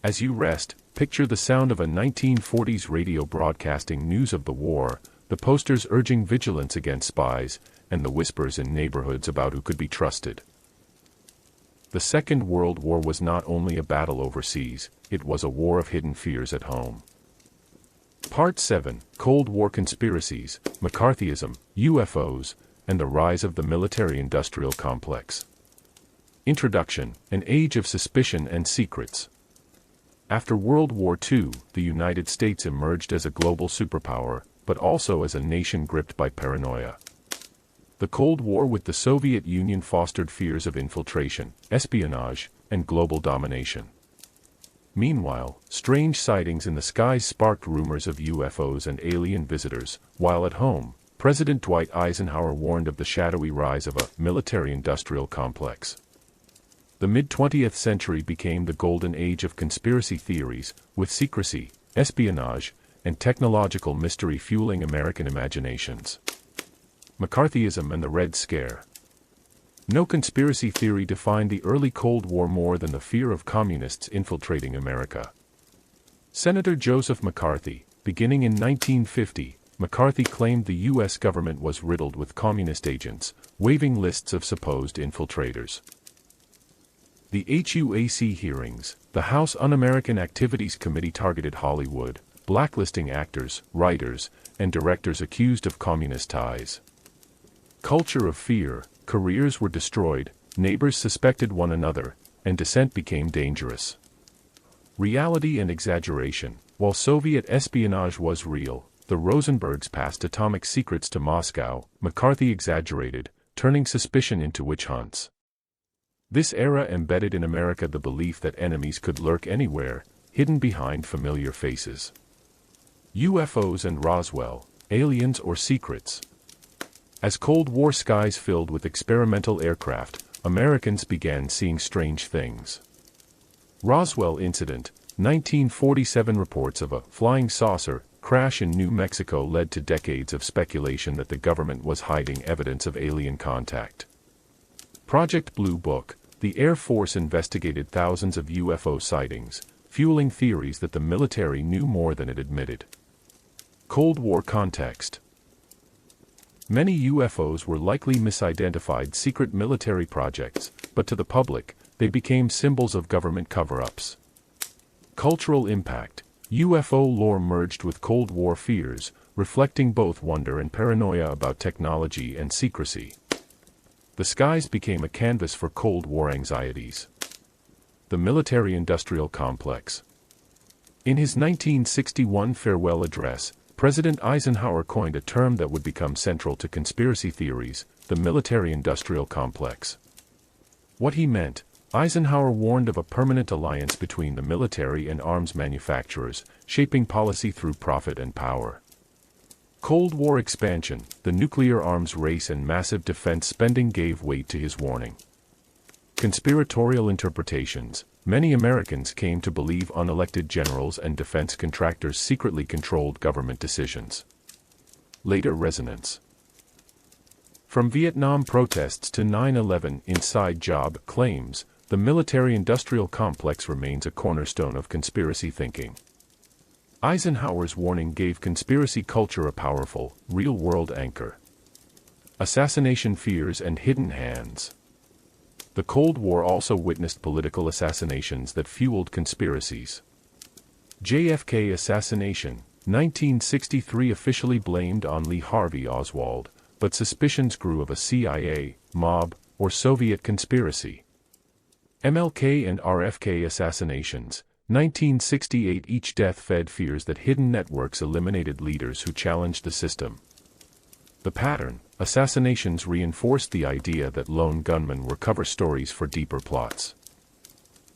As you rest, picture the sound of a 1940s radio broadcasting news of the war, the posters urging vigilance against spies, and the whispers in neighborhoods about who could be trusted. The Second World War was not only a battle overseas, it was a war of hidden fears at home. Part 7, Cold War Conspiracies, McCarthyism, UFOs, and the Rise of the Military-Industrial Complex. Introduction, An Age of Suspicion and Secrets. After World War II, the United States emerged as a global superpower, but also as a nation gripped by paranoia. The Cold War with the Soviet Union fostered fears of infiltration, espionage, and global domination. Meanwhile, strange sightings in the skies sparked rumors of UFOs and alien visitors, while at home, President Dwight Eisenhower warned of the shadowy rise of a military-industrial complex. The mid-20th century became the golden age of conspiracy theories, with secrecy, espionage, and technological mystery fueling American imaginations. McCarthyism and the Red Scare. No conspiracy theory defined the early Cold War more than the fear of communists infiltrating America. Senator Joseph McCarthy, beginning in 1950, McCarthy claimed the U.S. government was riddled with communist agents, waving lists of supposed infiltrators. The HUAC hearings, the House Un-American Activities Committee targeted Hollywood, blacklisting actors, writers, and directors accused of communist ties. Culture of fear, careers were destroyed, neighbors suspected one another, and dissent became dangerous. Reality and exaggeration. While Soviet espionage was real, the Rosenbergs passed atomic secrets to Moscow, McCarthy exaggerated, turning suspicion into witch hunts. This era embedded in America the belief that enemies could lurk anywhere, hidden behind familiar faces. UFOs and Roswell, aliens or secrets. As Cold War skies filled with experimental aircraft, Americans began seeing strange things. Roswell incident, 1947 reports of a flying saucer crash in New Mexico led to decades of speculation that the government was hiding evidence of alien contact. Project Blue Book, the Air Force investigated thousands of UFO sightings, fueling theories that the military knew more than it admitted. Cold War context. Many UFOs were likely misidentified secret military projects, but to the public, they became symbols of government cover-ups. Cultural impact. UFO lore merged with Cold War fears, reflecting both wonder and paranoia about technology and secrecy. The skies became a canvas for Cold War anxieties. The military-industrial complex. In his 1961 farewell address, President Eisenhower coined a term that would become central to conspiracy theories, the military-industrial complex. What he meant, Eisenhower warned of a permanent alliance between the military and arms manufacturers, shaping policy through profit and power. Cold War expansion, the nuclear arms race and massive defense spending gave weight to his warning. Conspiratorial interpretations. Many Americans came to believe unelected generals and defense contractors secretly controlled government decisions. Later resonance. From Vietnam protests to 9/11 inside job claims, the military-industrial complex remains a cornerstone of conspiracy thinking. Eisenhower's warning gave conspiracy culture a powerful, real-world anchor. Assassination fears and hidden hands. The Cold War also witnessed political assassinations that fueled conspiracies. JFK assassination, 1963 officially blamed on Lee Harvey Oswald, but suspicions grew of a CIA, mob, or Soviet conspiracy. MLK and RFK assassinations, 1968 each death fed fears that hidden networks eliminated leaders who challenged the system. The pattern, assassinations reinforced the idea that lone gunmen were cover stories for deeper plots.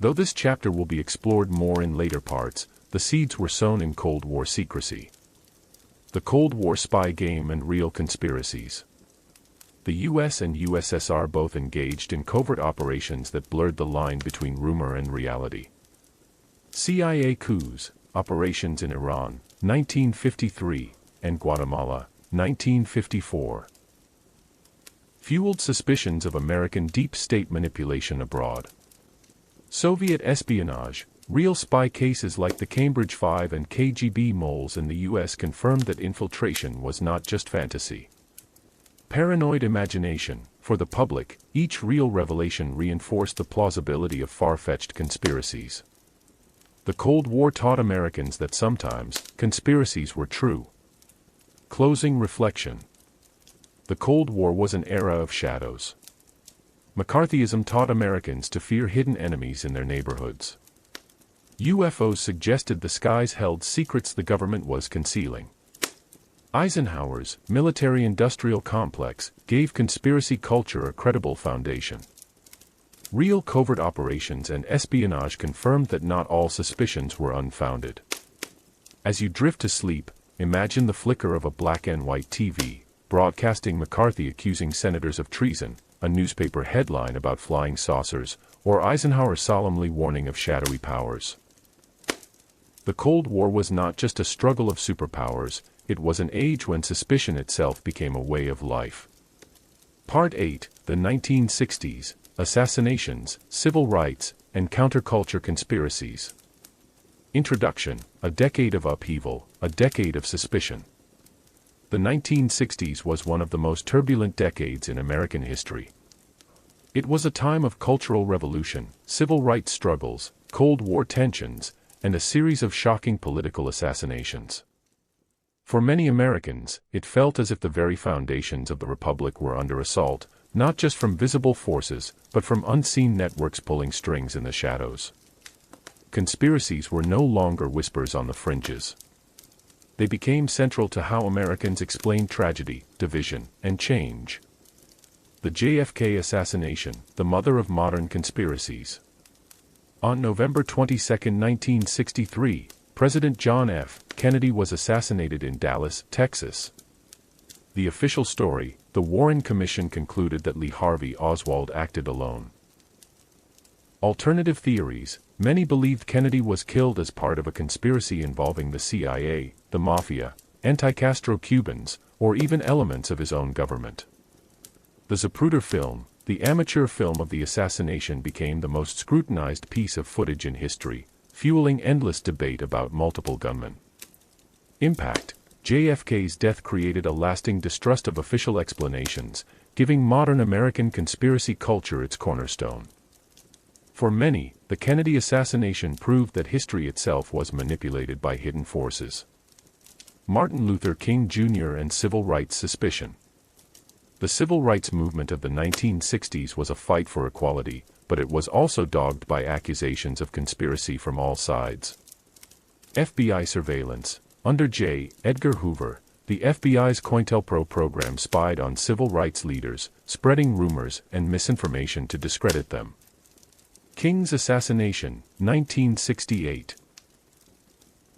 Though this chapter will be explored more in later parts, the seeds were sown in Cold War secrecy. The Cold War spy game and real conspiracies. The US and USSR both engaged in covert operations that blurred the line between rumor and reality. CIA coups, operations in Iran, 1953, and Guatemala, 1954. Fueled suspicions of American deep state manipulation abroad. Soviet espionage, real spy cases like the Cambridge Five and KGB moles in the US confirmed that infiltration was not just fantasy. Paranoid imagination, for the public, each real revelation reinforced the plausibility of far-fetched conspiracies. The Cold War taught Americans that sometimes, conspiracies were true. Closing reflection. The Cold War was an era of shadows. McCarthyism taught Americans to fear hidden enemies in their neighborhoods. UFOs suggested the skies held secrets the government was concealing. Eisenhower's military-industrial complex gave conspiracy culture a credible foundation. Real covert operations and espionage confirmed that not all suspicions were unfounded. As you drift to sleep, imagine the flicker of a black and white TV, broadcasting McCarthy accusing senators of treason, a newspaper headline about flying saucers, or Eisenhower solemnly warning of shadowy powers. The Cold War was not just a struggle of superpowers, it was an age when suspicion itself became a way of life. Part 8, the 1960s, Assassinations, Civil Rights, and Counterculture Conspiracies. Introduction, a decade of upheaval, a decade of suspicion. The 1960s was one of the most turbulent decades in American history. It was a time of cultural revolution, civil rights struggles, Cold War tensions, and a series of shocking political assassinations. For many Americans, it felt as if the very foundations of the Republic were under assault, not just from visible forces, but from unseen networks pulling strings in the shadows. Conspiracies were no longer whispers on the fringes. They became central to how Americans explained tragedy, division, and change. The JFK assassination, the mother of modern conspiracies. On November 22, 1963, President John F. Kennedy was assassinated in Dallas, Texas. The official story, the Warren Commission concluded that Lee Harvey Oswald acted alone. Alternative theories: many believed Kennedy was killed as part of a conspiracy involving the CIA, the Mafia, anti-Castro Cubans, or even elements of his own government. The Zapruder film, the amateur film of the assassination, became the most scrutinized piece of footage in history, fueling endless debate about multiple gunmen. Impact: JFK's death created a lasting distrust of official explanations, giving modern American conspiracy culture its cornerstone. For many, the Kennedy assassination proved that history itself was manipulated by hidden forces. Martin Luther King Jr. and civil rights suspicion. The civil rights movement of the 1960s was a fight for equality, but it was also dogged by accusations of conspiracy from all sides. FBI surveillance. Under J. Edgar Hoover, the FBI's COINTELPRO program spied on civil rights leaders, spreading rumors and misinformation to discredit them. King's assassination, 1968.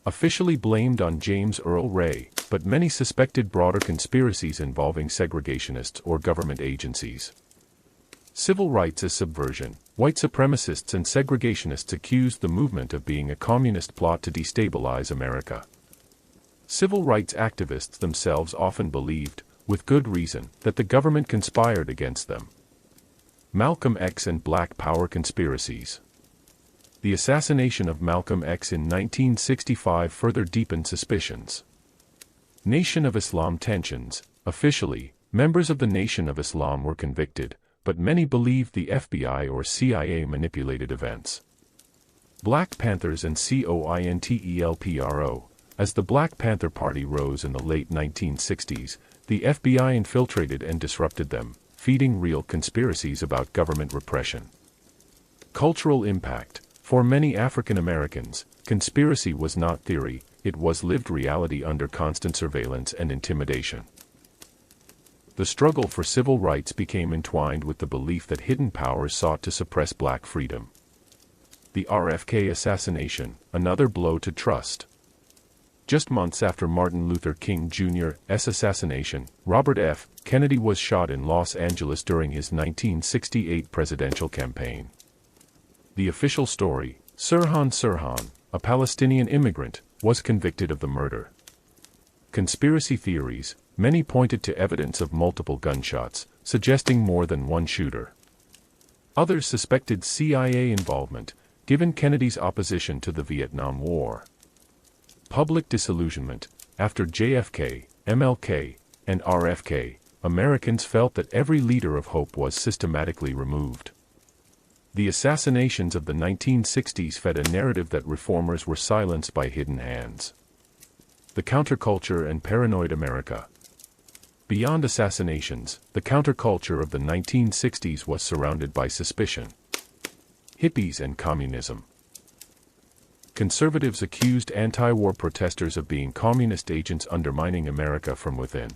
Officially blamed on James Earl Ray, but many suspected broader conspiracies involving segregationists or government agencies. Civil rights as subversion. White supremacists and segregationists accused the movement of being a communist plot to destabilize America. Civil rights activists themselves often believed, with good reason, that the government conspired against them. Malcolm X and Black Power conspiracies. The assassination of Malcolm X in 1965 further deepened suspicions. Nation of Islam tensions. Officially, members of the Nation of Islam were convicted, but many believed the FBI or CIA manipulated events. Black Panthers and COINTELPRO. As the Black Panther Party rose in the late 1960s, the FBI infiltrated and disrupted them, feeding real conspiracies about government repression. Cultural impact. For many African Americans, conspiracy was not theory, it was lived reality under constant surveillance and intimidation. The struggle for civil rights became entwined with the belief that hidden powers sought to suppress black freedom. The RFK assassination, another blow to trust. Just months after Martin Luther King Jr.'s assassination, Robert F. Kennedy was shot in Los Angeles during his 1968 presidential campaign. The official story: Sirhan Sirhan, a Palestinian immigrant, was convicted of the murder. Conspiracy theories. Many pointed to evidence of multiple gunshots, suggesting more than one shooter. Others suspected CIA involvement, given Kennedy's opposition to the Vietnam War. Public disillusionment. After JFK, MLK, and RFK, Americans felt that every leader of hope was systematically removed. The assassinations of the 1960s fed a narrative that reformers were silenced by hidden hands. The counterculture and paranoid America. Beyond assassinations, the counterculture of the 1960s was surrounded by suspicion. Hippies and communism. Conservatives accused anti-war protesters of being communist agents undermining America from within.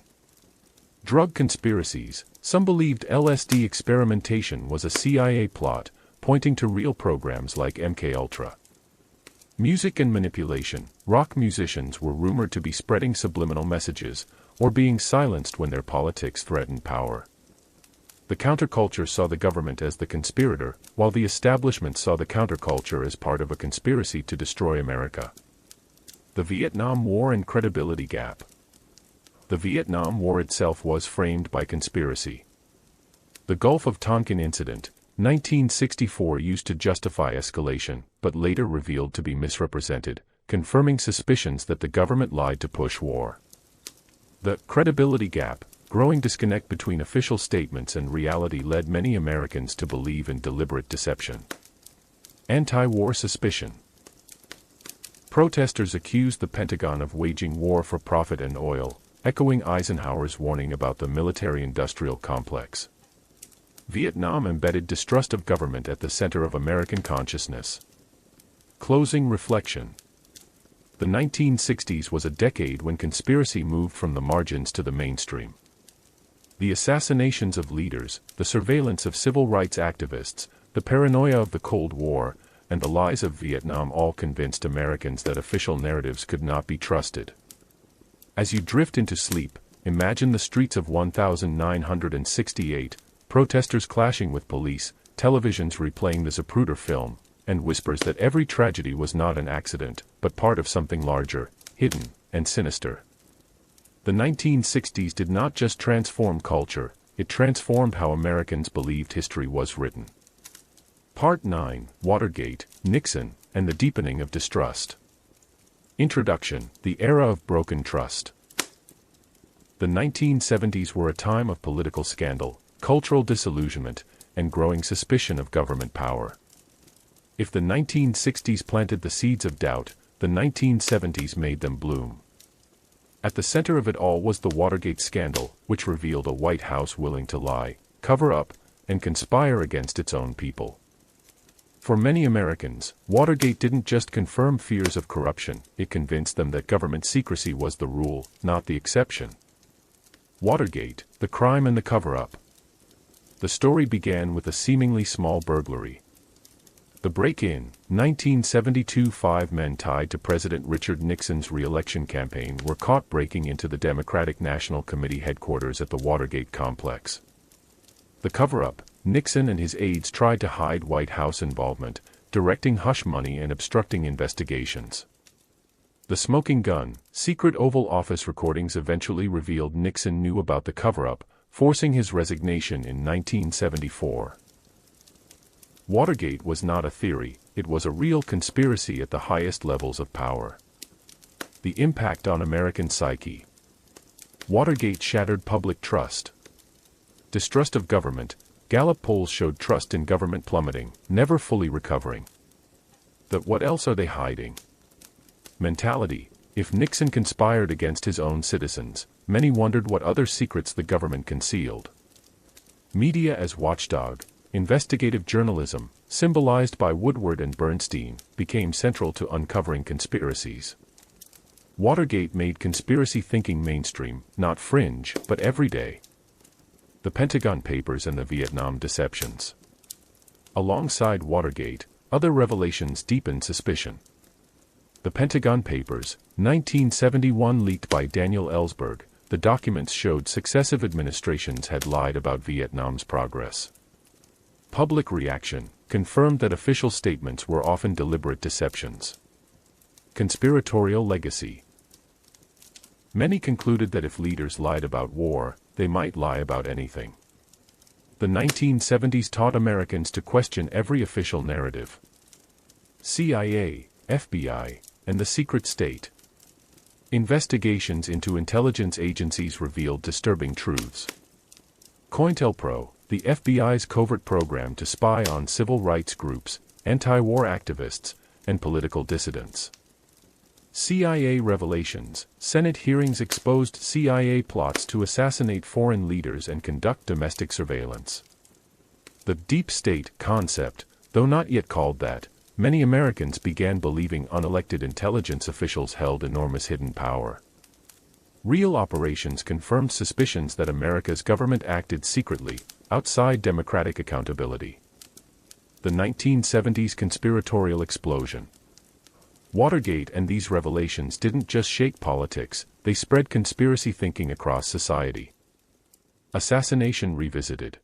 Drug conspiracies. Some believed LSD experimentation was a CIA plot, pointing to real programs like MKUltra. Music and manipulation. Rock musicians were rumored to be spreading subliminal messages, or being silenced when their politics threatened power. The counterculture saw the government as the conspirator, while the establishment saw the counterculture as part of a conspiracy to destroy America. The Vietnam War and credibility gap. The Vietnam War itself was framed by conspiracy. The Gulf of Tonkin incident, 1964, used to justify escalation, but later revealed to be misrepresented, confirming suspicions that the government lied to push war. The credibility gap. Growing disconnect between official statements and reality led many Americans to believe in deliberate deception. Anti-war suspicion. Protesters accused the Pentagon of waging war for profit and oil, echoing Eisenhower's warning about the military-industrial complex. Vietnam embedded distrust of government at the center of American consciousness. Closing reflection. The 1960s was a decade when conspiracy moved from the margins to the mainstream. The assassinations of leaders, the surveillance of civil rights activists, the paranoia of the Cold War, and the lies of Vietnam all convinced Americans that official narratives could not be trusted. As you drift into sleep, Imagine the streets of 1968, protesters clashing with police, televisions replaying the Zapruder film, and whispers that every tragedy was not an accident, but part of something larger, hidden, and sinister. The 1960s did not just transform culture, it transformed how Americans believed history was written. Part 9, Watergate, Nixon, and the Deepening of Distrust. Introduction, the Era of Broken Trust. The 1970s were a time of political scandal, cultural disillusionment, and growing suspicion of government power. If the 1960s planted the seeds of doubt, the 1970s made them bloom. At the center of it all was the Watergate scandal, which revealed a White House willing to lie, cover up, and conspire against its own people. For many Americans, Watergate didn't just confirm fears of corruption, it convinced them that government secrecy was the rule, not the exception. Watergate, the crime and the cover-up. The story began with a seemingly small burglary. The break-in, 1972. 5 men tied to President Richard Nixon's re-election campaign were caught breaking into the Democratic National Committee headquarters at the Watergate complex. The cover-up, Nixon and his aides tried to hide White House involvement, directing hush money and obstructing investigations. The smoking gun, secret Oval Office recordings eventually revealed Nixon knew about the cover-up, forcing his resignation in 1974. Watergate was not a theory, it was a real conspiracy at the highest levels of power. The impact on American psyche. Watergate shattered public trust. Distrust of government. Gallup polls showed trust in government plummeting, never fully recovering. The "what else are they hiding?" mentality. If Nixon conspired against his own citizens, many wondered what other secrets the government concealed. Media as watchdog. Investigative journalism, symbolized by Woodward and Bernstein, became central to uncovering conspiracies. Watergate made conspiracy thinking mainstream, not fringe, but everyday. The Pentagon Papers and the Vietnam deceptions. Alongside Watergate, other revelations deepened suspicion. The Pentagon Papers, 1971, leaked by Daniel Ellsberg, the documents showed successive administrations had lied about Vietnam's progress. Public reaction confirmed that official statements were often deliberate deceptions. Conspiratorial legacy. Many concluded that if leaders lied about war, they might lie about anything. The 1970s taught Americans to question every official narrative. CIA, FBI, and the secret state. Investigations into intelligence agencies revealed disturbing truths. COINTELPRO, the FBI's covert program to spy on civil rights groups, anti-war activists, and political dissidents. CIA revelations. Senate hearings exposed CIA plots to assassinate foreign leaders and conduct domestic surveillance. The deep state concept, though not yet called that, many Americans began believing unelected intelligence officials held enormous hidden power. Real operations confirmed suspicions that America's government acted secretly, outside democratic accountability. The 1970s conspiratorial explosion. Watergate and these revelations didn't just shake politics, they spread conspiracy thinking across society. Assassination revisited.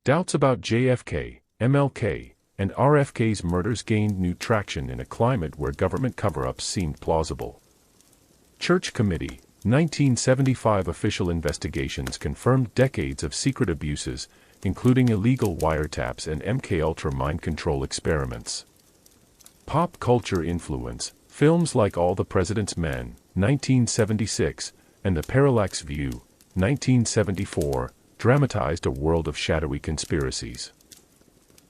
Doubts about JFK, MLK, and RFK's murders gained new traction in a climate where government cover-ups seemed plausible. Church Committee, 1975 official investigations confirmed decades of secret abuses, including illegal wiretaps and MKUltra mind control experiments. Pop culture influence. Films like All the President's Men, 1976, and The Parallax View, 1974, dramatized a world of shadowy conspiracies.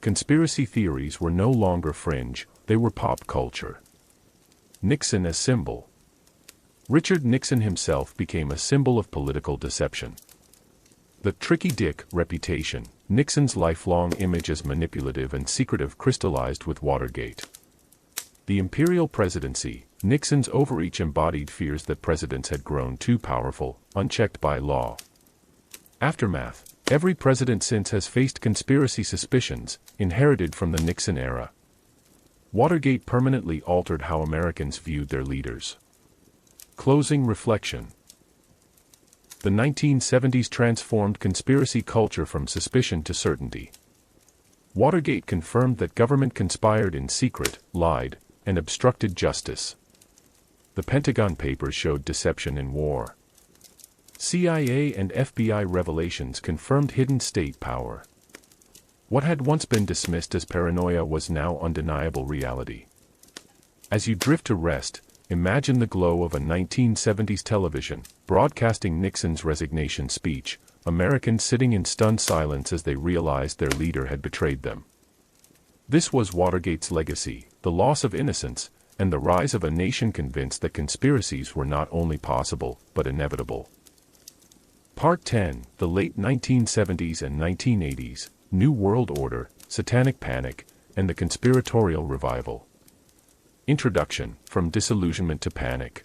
Conspiracy theories were no longer fringe, they were pop culture. Nixon as symbol. Richard Nixon himself became a symbol of political deception. The tricky dick reputation. Nixon's lifelong image as manipulative and secretive crystallized with Watergate. The imperial presidency. Nixon's overreach embodied fears that presidents had grown too powerful, unchecked by law. Aftermath. Every president since has faced conspiracy suspicions, inherited from the Nixon era. Watergate permanently altered how Americans viewed their leaders. Closing reflection. The 1970s transformed conspiracy culture from suspicion to certainty. Watergate confirmed that government conspired in secret, lied, and obstructed justice. The Pentagon Papers showed deception in war. CIA and FBI revelations confirmed hidden state power. What had once been dismissed as paranoia was now undeniable reality. As you drift to rest, imagine the glow of a 1970s television, broadcasting Nixon's resignation speech, Americans sitting in stunned silence as they realized their leader had betrayed them. This was Watergate's legacy, the loss of innocence, and the rise of a nation convinced that conspiracies were not only possible, but inevitable. Part 10, the late 1970s and 1980s, New World Order, Satanic Panic, and the Conspiratorial Revival. Introduction, From Disillusionment to Panic.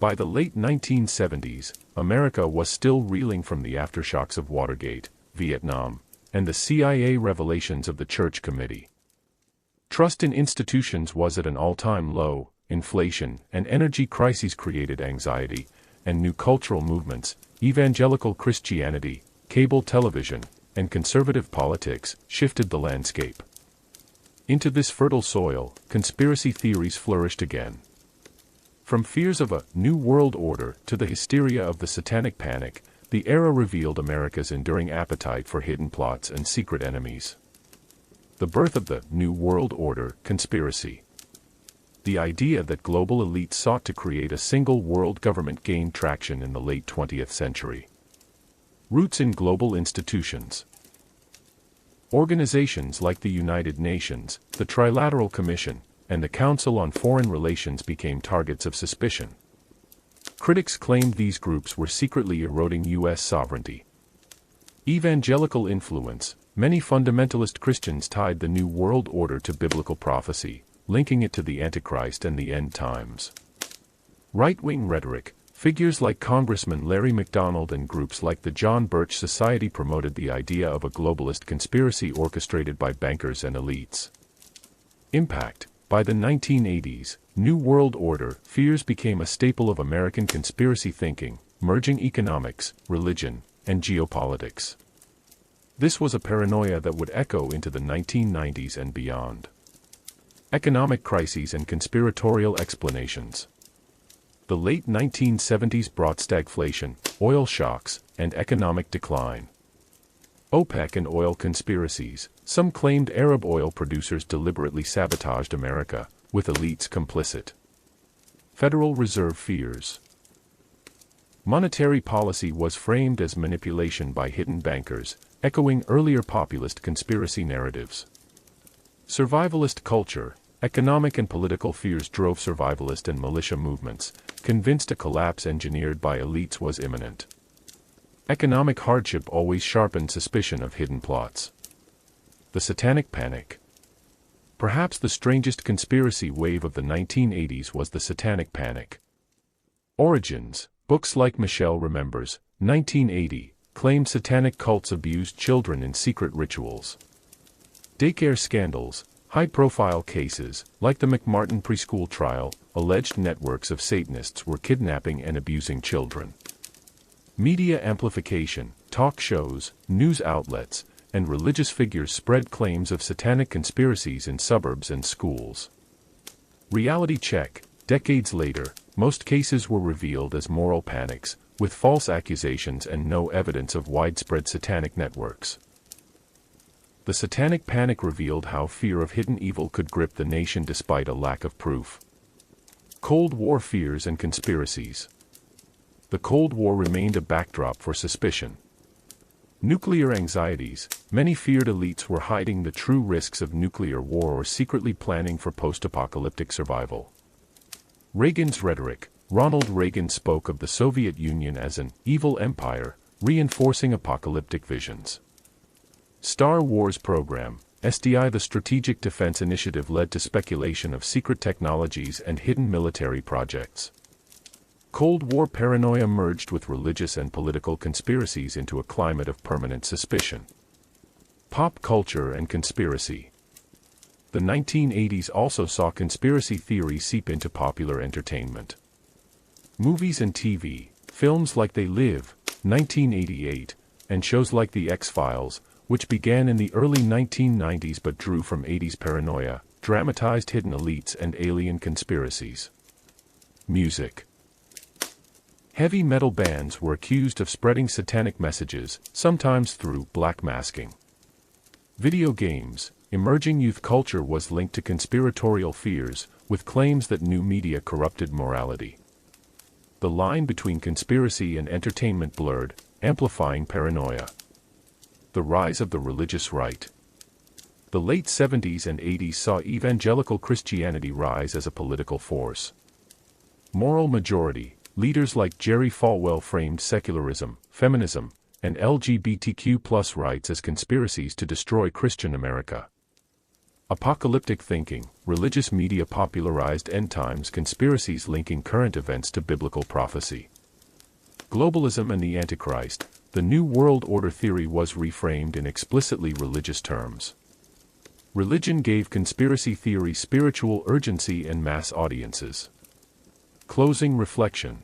By the late 1970s, America was still reeling from the aftershocks of Watergate, Vietnam, and the CIA revelations of the Church Committee. Trust in institutions was at an all-time low, inflation and energy crises created anxiety, and new cultural movements, evangelical Christianity, cable television, and conservative politics, shifted the landscape. Into this fertile soil, conspiracy theories flourished again. From fears of a new world order to the hysteria of the Satanic Panic, the era revealed America's enduring appetite for hidden plots and secret enemies. The birth of the New World Order conspiracy. The idea that global elites sought to create a single world government gained traction in the late 20th century. Roots in global institutions. Organizations like the United Nations, the Trilateral Commission, and the Council on Foreign Relations became targets of suspicion. Critics claimed these groups were secretly eroding U.S. sovereignty. Evangelical influence. Many fundamentalist Christians tied the New World Order to biblical prophecy, linking it to the Antichrist and the end times. Right-wing rhetoric. Figures like Congressman Larry McDonald and groups like the John Birch Society promoted the idea of a globalist conspiracy orchestrated by bankers and elites. Impact. By the 1980s, New World Order fears became a staple of American conspiracy thinking, merging economics, religion, and geopolitics. This was a paranoia that would echo into the 1990s and beyond. Economic crises and conspiratorial explanations. The late 1970s brought stagflation, oil shocks, and economic decline. OPEC and oil conspiracies. Some claimed Arab oil producers deliberately sabotaged America, with elites complicit. Federal Reserve fears. Monetary policy was framed as manipulation by hidden bankers, echoing earlier populist conspiracy narratives. Survivalist culture. Economic and political fears drove survivalist and militia movements, convinced a collapse engineered by elites was imminent. Economic hardship always sharpened suspicion of hidden plots. The Satanic Panic. Perhaps the strangest conspiracy wave of the 1980s was the Satanic Panic. Origins. Books like Michelle Remembers, 1980, claimed satanic cults abused children in secret rituals. Daycare scandals. High-profile cases, like the McMartin preschool trial, alleged networks of Satanists were kidnapping and abusing children. Media amplification, talk shows, news outlets, and religious figures spread claims of satanic conspiracies in suburbs and schools. Reality check. Decades later, most cases were revealed as moral panics, with false accusations and no evidence of widespread satanic networks. The Satanic Panic revealed how fear of hidden evil could grip the nation despite a lack of proof. Cold War fears and conspiracies. The Cold War remained a backdrop for suspicion. Nuclear anxieties. Many feared elites were hiding the true risks of nuclear war or secretly planning for post-apocalyptic survival. Reagan's rhetoric. Ronald Reagan spoke of the Soviet Union as an evil empire, reinforcing apocalyptic visions. Star Wars program. SDI. The Strategic Defense Initiative led to speculation of secret technologies and hidden military projects. Cold War paranoia merged with religious and political conspiracies into a climate of permanent suspicion. Pop culture and conspiracy. The 1980s also saw conspiracy theories seep into popular entertainment. Movies and TV. Films like They Live, 1988, and shows like The X-Files, which began in the early 1990s but drew from 80s paranoia, dramatized hidden elites and alien conspiracies. Music. Heavy metal bands were accused of spreading satanic messages, sometimes through blackmasking. Video games. Emerging youth culture was linked to conspiratorial fears, with claims that new media corrupted morality. The line between conspiracy and entertainment blurred, amplifying paranoia. The rise of the religious right. The late 70s and 80s saw evangelical Christianity rise as a political force. Moral majority. Leaders like Jerry Falwell framed secularism, feminism, and LGBTQ+ rights as conspiracies to destroy Christian America. Apocalyptic thinking. Religious media popularized end times conspiracies linking current events to biblical prophecy. Globalism and the Antichrist. The New World Order theory was reframed in explicitly religious terms. Religion gave conspiracy theory spiritual urgency and mass audiences. Closing reflection.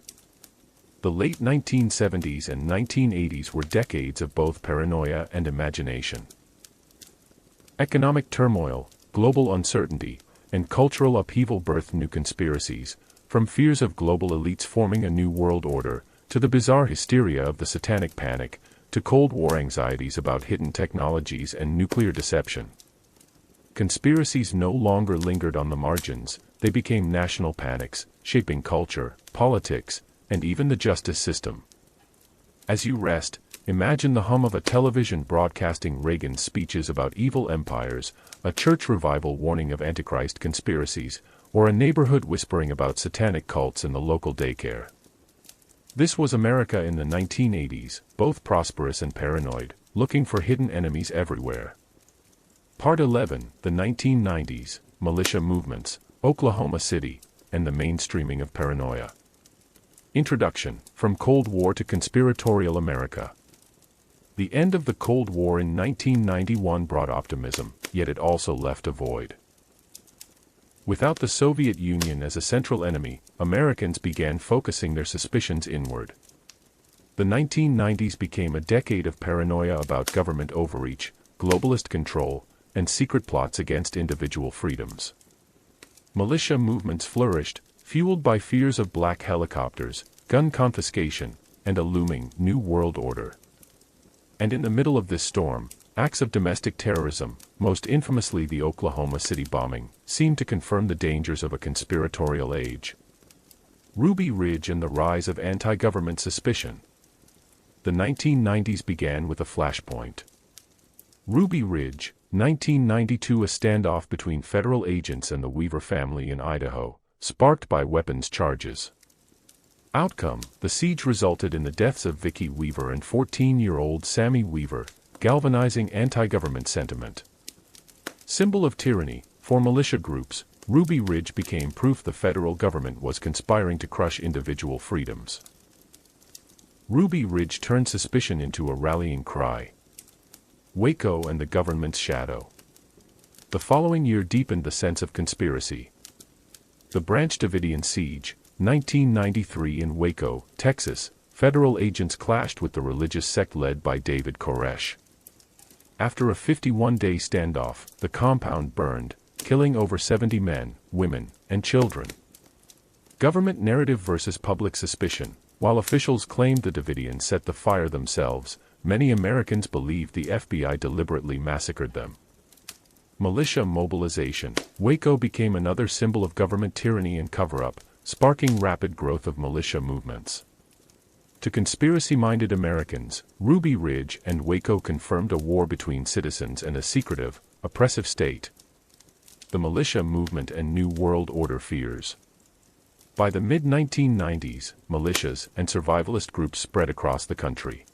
The late 1970s and 1980s were decades of both paranoia and imagination. Economic turmoil, global uncertainty, and cultural upheaval birthed new conspiracies, from fears of global elites forming a new world order, to the bizarre hysteria of the Satanic Panic, to Cold War anxieties about hidden technologies and nuclear deception. Conspiracies no longer lingered on the margins, they became national panics, shaping culture, politics, and even the justice system. As you rest, imagine the hum of a television broadcasting Reagan's speeches about evil empires, a church revival warning of Antichrist conspiracies, or a neighborhood whispering about satanic cults in the local daycare. This was America in the 1980s, both prosperous and paranoid, looking for hidden enemies everywhere. Part 11, the 1990s, Militia Movements, Oklahoma City, and the Mainstreaming of Paranoia. Introduction, From Cold War to Conspiratorial America. The end of the Cold War in 1991 brought optimism, yet it also left a void. Without the Soviet Union as a central enemy, Americans began focusing their suspicions inward. The 1990s became a decade of paranoia about government overreach, globalist control, and secret plots against individual freedoms. Militia movements flourished, fueled by fears of black helicopters, gun confiscation, and a looming New World Order. And in the middle of this storm, acts of domestic terrorism, most infamously the Oklahoma City bombing, seemed to confirm the dangers of a conspiratorial age. Ruby Ridge and the rise of anti-government suspicion. The 1990s began with a flashpoint. Ruby Ridge, 1992. A standoff between federal agents and the Weaver family in Idaho, sparked by weapons charges. Outcome, the siege resulted in the deaths of Vicki Weaver and 14-year-old Sammy Weaver, galvanizing anti-government sentiment. Symbol of tyranny, for militia groups, Ruby Ridge became proof the federal government was conspiring to crush individual freedoms. Ruby Ridge turned suspicion into a rallying cry. Waco and the government's shadow. The following year deepened the sense of conspiracy. The Branch Davidian siege, 1993 in Waco, Texas, federal agents clashed with the religious sect led by David Koresh. After a 51-day standoff, the compound burned, killing over 70 men, women, and children. Government narrative versus public suspicion. While officials claimed the Davidians set the fire themselves, many Americans believed the FBI deliberately massacred them. Militia mobilization. Waco became another symbol of government tyranny and cover-up, sparking rapid growth of militia movements. To conspiracy-minded Americans, Ruby Ridge and Waco confirmed a war between citizens and a secretive, oppressive state. The militia movement and New World Order fears. By the mid-1990s, militias and survivalist groups spread across the country.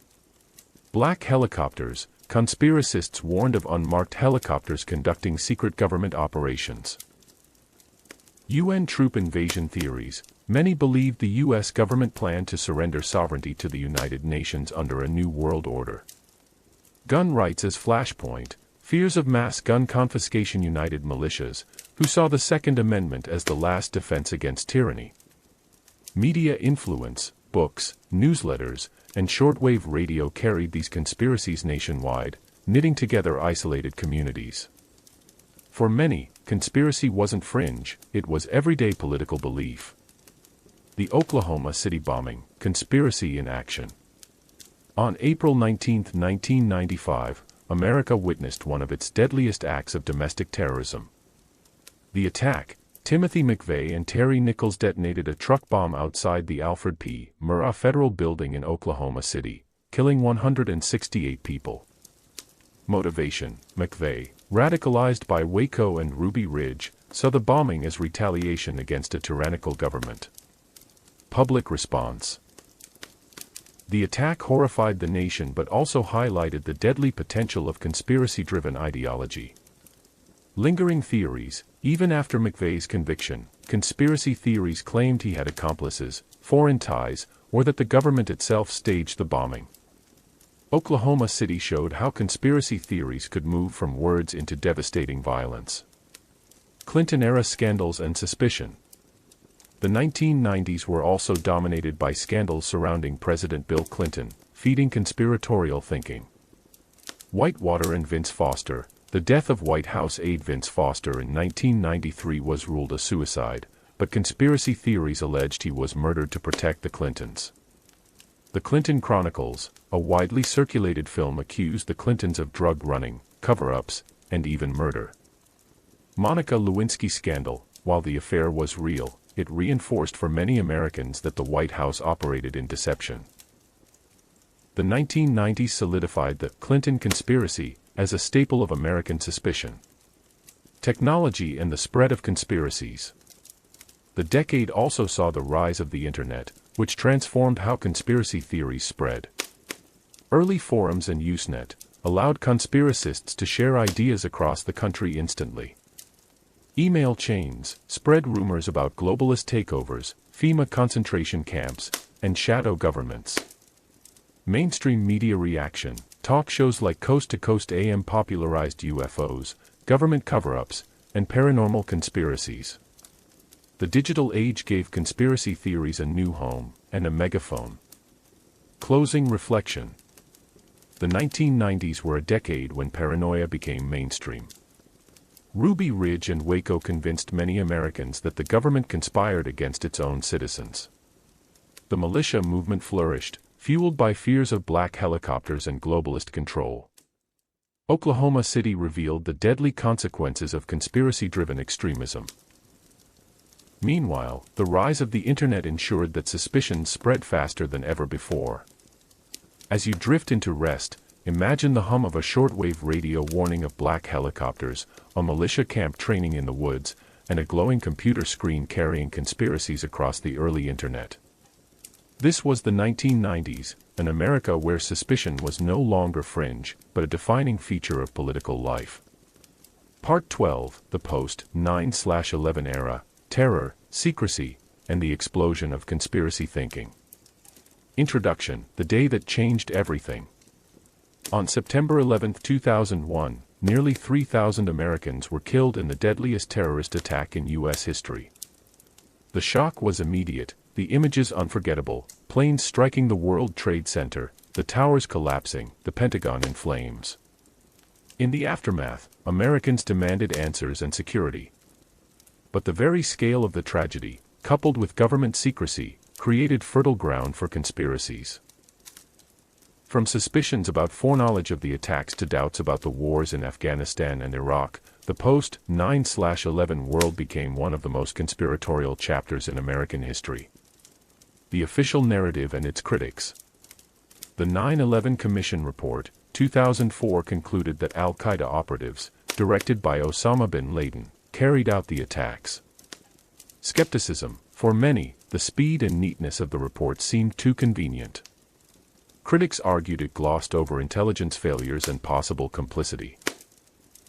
Black helicopters. Conspiracists warned of unmarked helicopters conducting secret government operations. UN troop invasion theories. Many believed the U.S. government planned to surrender sovereignty to the United Nations under a new world order. Gun rights as flashpoint. Fears of mass gun confiscation united militias, who saw the Second Amendment as the last defense against tyranny. Media influence. books, newsletters, and shortwave radio carried these conspiracies nationwide, knitting together isolated communities. For many, conspiracy wasn't fringe, it was everyday political belief. The Oklahoma City bombing, conspiracy in action. On April 19, 1995, America witnessed one of its deadliest acts of domestic terrorism. The attack, Timothy McVeigh and Terry Nichols detonated a truck bomb outside the Alfred P. Murrah Federal Building in Oklahoma City, killing 168 people. Motivation: McVeigh, radicalized by Waco and Ruby Ridge, saw the bombing as retaliation against a tyrannical government. Public response: the attack horrified the nation but also highlighted the deadly potential of conspiracy-driven ideology. Lingering theories: even after McVeigh's conviction, conspiracy theories claimed he had accomplices, foreign ties, or that the government itself staged the bombing. Oklahoma City showed how conspiracy theories could move from words into devastating violence. Clinton-era scandals and suspicion. The 1990s were also dominated by scandals surrounding President Bill Clinton, feeding conspiratorial thinking. Whitewater and Vince Foster. The death of White House aide Vince Foster in 1993 was ruled a suicide, but conspiracy theories alleged he was murdered to protect the Clintons. The Clinton Chronicles, a widely circulated film, accused the Clintons of drug running, cover-ups, and even murder. Monica Lewinsky scandal. While the affair was real, it reinforced for many Americans that the White House operated in deception. The 1990s solidified the Clinton conspiracy as a staple of American suspicion. Technology and the spread of conspiracies. The decade also saw the rise of the Internet, which transformed how conspiracy theories spread. Early forums and Usenet allowed conspiracists to share ideas across the country instantly. Email chains spread rumors about globalist takeovers, FEMA concentration camps, and shadow governments. Mainstream media reaction. Talk shows like Coast to Coast AM popularized UFOs, government cover-ups, and paranormal conspiracies. The digital age gave conspiracy theories a new home and a megaphone. Closing reflection. The 1990s were a decade when paranoia became mainstream. Ruby Ridge and Waco convinced many Americans that the government conspired against its own citizens. The militia movement flourished, fueled by fears of black helicopters and globalist control. Oklahoma City revealed the deadly consequences of conspiracy-driven extremism. Meanwhile, the rise of the Internet ensured that suspicions spread faster than ever before. As you drift into rest, imagine the hum of a shortwave radio warning of black helicopters, a militia camp training in the woods, and a glowing computer screen carrying conspiracies across the early Internet. This was the 1990s, an America where suspicion was no longer fringe, but a defining feature of political life. Part 12, the post-9/11 era, terror, secrecy, and the explosion of conspiracy thinking. Introduction: the day that changed everything. On September 11, 2001, nearly 3,000 Americans were killed in the deadliest terrorist attack in U.S. history. The shock was immediate, the images unforgettable: planes striking the World Trade Center, the towers collapsing, the Pentagon in flames. In the aftermath, Americans demanded answers and security. But the very scale of the tragedy, coupled with government secrecy, created fertile ground for conspiracies. From suspicions about foreknowledge of the attacks to doubts about the wars in Afghanistan and Iraq, the post-9/11 world became one of the most conspiratorial chapters in American history. The official narrative and its critics. The 9/11 Commission Report, 2004 concluded that al-Qaeda operatives, directed by Osama bin Laden, carried out the attacks. Skepticism: for many, the speed and neatness of the report seemed too convenient. Critics argued it glossed over intelligence failures and possible complicity.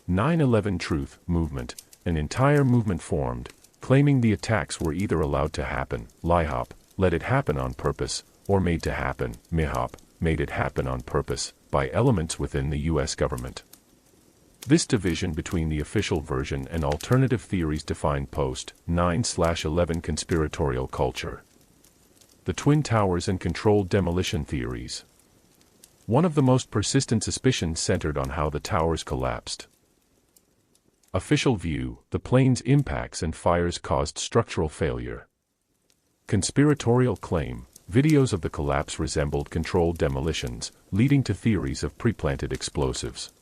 9/11 Truth Movement, an entire movement formed, claiming the attacks were either allowed to happen, LIHOP, let it happen on purpose, or made to happen, MIHOP, made it happen on purpose, by elements within the U.S. government. This division between the official version and alternative theories defined post-9/11 conspiratorial culture. the Twin Towers and controlled demolition theories. One of the most persistent suspicions centered on how the towers collapsed. Official view: the plane's impacts and fires caused structural failure. Conspiratorial claim: videos of the collapse resembled controlled demolitions, leading to theories of pre-planted explosives.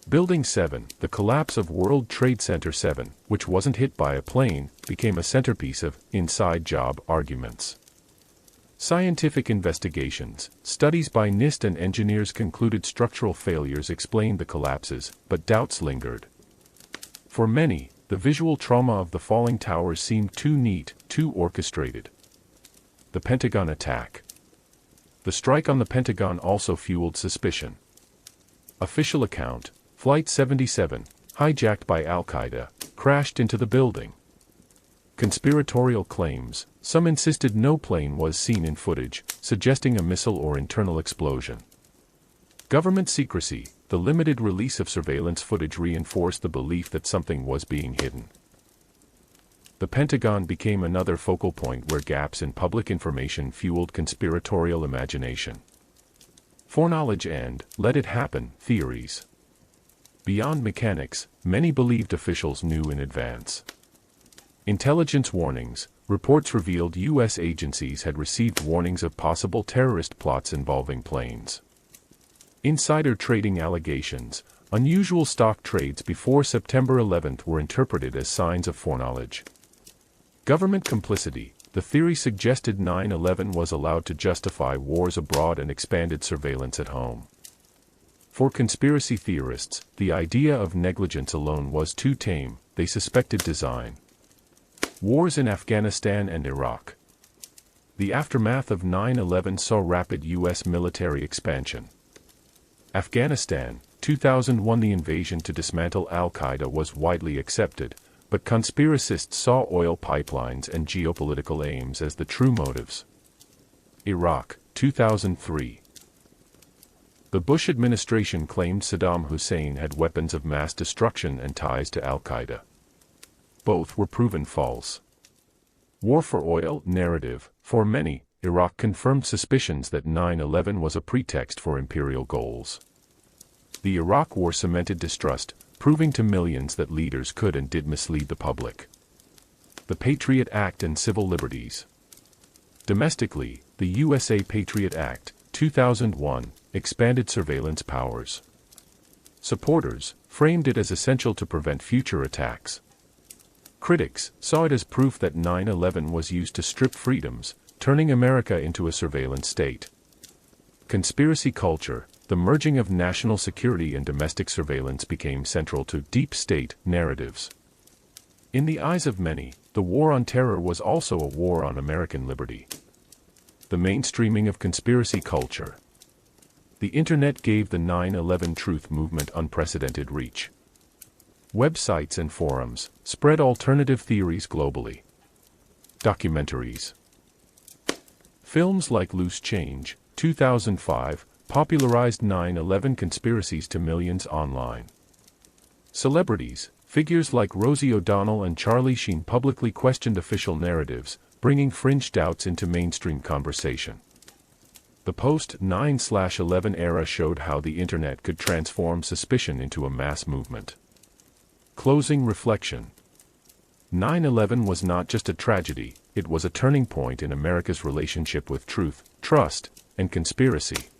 Building 7, the collapse of World Trade Center 7, which wasn't hit by a plane, became a centerpiece of inside job arguments. Scientific investigations: studies by NIST and engineers concluded structural failures explained the collapses, but doubts lingered. For many, the visual trauma of the falling towers seemed too neat, too orchestrated. The Pentagon attack. The strike on the Pentagon also fueled suspicion. Official account: Flight 77, hijacked by Al-Qaeda, crashed into the building. Conspiratorial claims: some insisted no plane was seen in footage, suggesting a missile or internal explosion. Government secrecy: the limited release of surveillance footage reinforced the belief that something was being hidden. The Pentagon became another focal point where gaps in public information fueled conspiratorial imagination. Foreknowledge and "let it happen" theories. Beyond mechanics, many believed officials knew in advance. Intelligence warnings: reports revealed U.S. agencies had received warnings of possible terrorist plots involving planes. Insider trading allegations: unusual stock trades before September 11 were interpreted as signs of foreknowledge. Government complicity: the theory suggested 9/11 was allowed to justify wars abroad and expanded surveillance at home. For conspiracy theorists, the idea of negligence alone was too tame, they suspected design. Wars in Afghanistan and Iraq. The aftermath of 9/11 saw rapid U.S. military expansion. Afghanistan, 2001. The invasion to dismantle Al-Qaeda was widely accepted, but conspiracists saw oil pipelines and geopolitical aims as the true motives. Iraq, 2003. The Bush administration claimed Saddam Hussein had weapons of mass destruction and ties to Al-Qaeda. Both were proven false. War for oil narrative: for many, Iraq confirmed suspicions that 9/11 was a pretext for imperial goals. The Iraq War cemented distrust, proving to millions that leaders could and did mislead the public. The Patriot Act and civil liberties. Domestically, the USA Patriot Act, 2001, expanded surveillance powers. Supporters framed it as essential to prevent future attacks. Critics saw it as proof that 9/11 was used to strip freedoms, turning America into a surveillance state. Conspiracy culture: the merging of national security and domestic surveillance became central to deep state narratives. In the eyes of many, the war on terror was also a war on American liberty. The mainstreaming of conspiracy culture. The Internet gave the 9/11 truth movement unprecedented reach. Websites and forums spread alternative theories globally. Documentaries. Films like Loose Change, 2005, popularized 9/11 conspiracies to millions online. Celebrities, figures like Rosie O'Donnell and Charlie Sheen publicly questioned official narratives, bringing fringe doubts into mainstream conversation. The post-9/11 era showed how the Internet could transform suspicion into a mass movement. Closing reflection. 9/11 was not just a tragedy, it was a turning point in America's relationship with truth, trust, and conspiracy.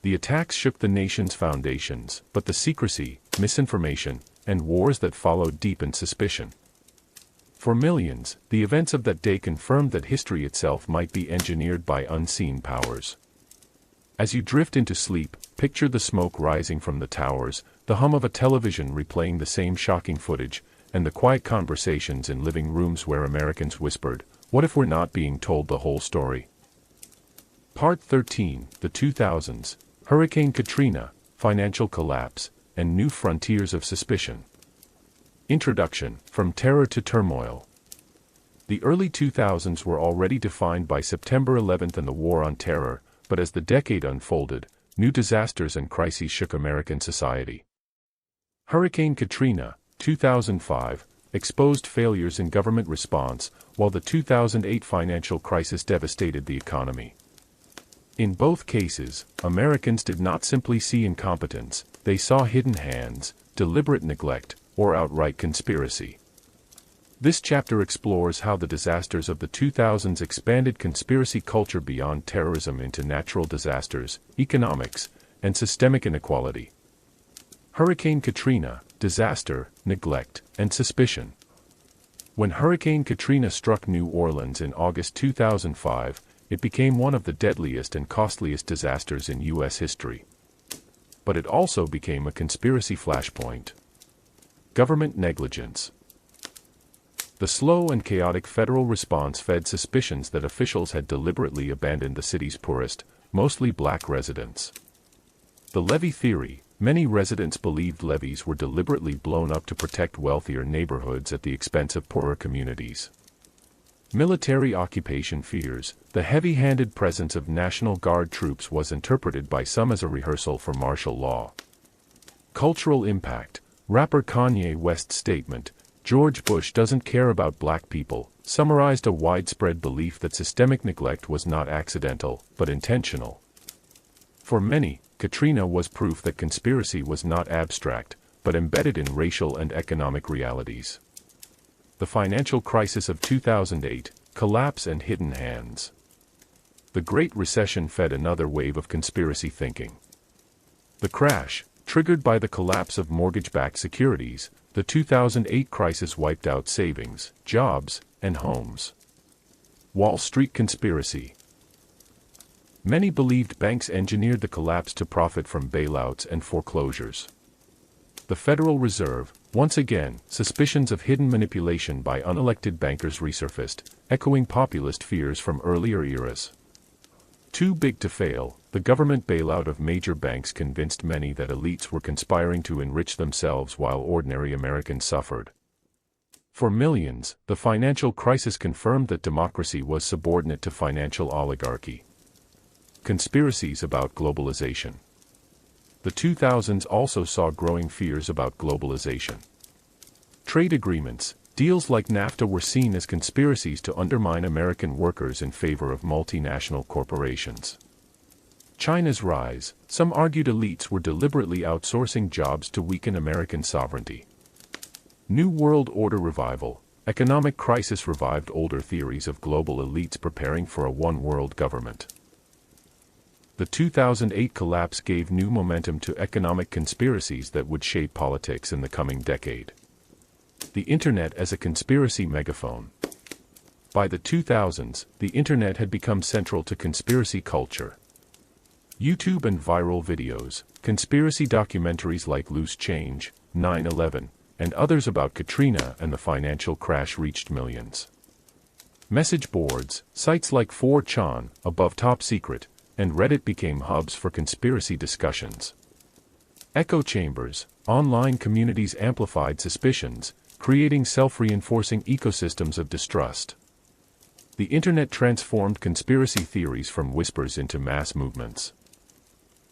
The attacks shook the nation's foundations, but the secrecy, misinformation, and wars that followed deepened suspicion. For millions, the events of that day confirmed that history itself might be engineered by unseen powers. As you drift into sleep, picture the smoke rising from the towers, the hum of a television replaying the same shocking footage, and the quiet conversations in living rooms where Americans whispered, "What if we're not being told the whole story?" Part 13, the 2000s, Hurricane Katrina, Financial Collapse, and New Frontiers of Suspicion. Introduction: From Terror to Turmoil. The early 2000s were already defined by September 11 and the War on Terror, but as the decade unfolded, new disasters and crises shook American society. Hurricane Katrina, 2005, exposed failures in government response, while the 2008 financial crisis devastated the economy. In both cases, Americans did not simply see incompetence, they saw hidden hands, deliberate neglect, or outright conspiracy. This chapter explores how the disasters of the 2000s expanded conspiracy culture beyond terrorism into natural disasters, economics, and systemic inequality. Hurricane Katrina, disaster, neglect, and suspicion. When Hurricane Katrina struck New Orleans in August 2005, it became one of the deadliest and costliest disasters in U.S. history. But it also became a conspiracy flashpoint. Government negligence. The slow and chaotic federal response fed suspicions that officials had deliberately abandoned the city's poorest, mostly black residents. The levee theory. Many residents believed levees were deliberately blown up to protect wealthier neighborhoods at the expense of poorer communities. Military occupation fears. The heavy-handed presence of National Guard troops was interpreted by some as a rehearsal for martial law. Cultural impact. Rapper Kanye West's statement, "George Bush doesn't care about black people," summarized a widespread belief that systemic neglect was not accidental, but intentional. For many, Katrina was proof that conspiracy was not abstract, but embedded in racial and economic realities. The financial crisis of 2008, collapse and hidden hands. The Great Recession fed another wave of conspiracy thinking. The crash, triggered by the collapse of mortgage-backed securities, the 2008 crisis wiped out savings, jobs, and homes. Wall Street conspiracy. Many believed banks engineered the collapse to profit from bailouts and foreclosures. The Federal Reserve, once again, suspicions of hidden manipulation by unelected bankers resurfaced, echoing populist fears from earlier eras. Too big to fail, the government bailout of major banks convinced many that elites were conspiring to enrich themselves while ordinary Americans suffered. For millions, the financial crisis confirmed that democracy was subordinate to financial oligarchy. Conspiracies about globalization. The 2000s also saw growing fears about globalization. Trade agreements, deals like NAFTA were seen as conspiracies to undermine American workers in favor of multinational corporations. China's rise, some argued elites were deliberately outsourcing jobs to weaken American sovereignty. New World Order revival, economic crisis revived older theories of global elites preparing for a one-world government. The 2008 collapse gave new momentum to economic conspiracies that would shape politics in the coming decade. The Internet as a conspiracy megaphone. By the 2000s, the Internet had become central to conspiracy culture. YouTube and viral videos, conspiracy documentaries like Loose Change, 9/11, and others about Katrina and the financial crash reached millions. Message boards, sites like 4chan, Above Top Secret, and Reddit became hubs for conspiracy discussions. Echo chambers, online communities amplified suspicions, creating self-reinforcing ecosystems of distrust. The Internet transformed conspiracy theories from whispers into mass movements.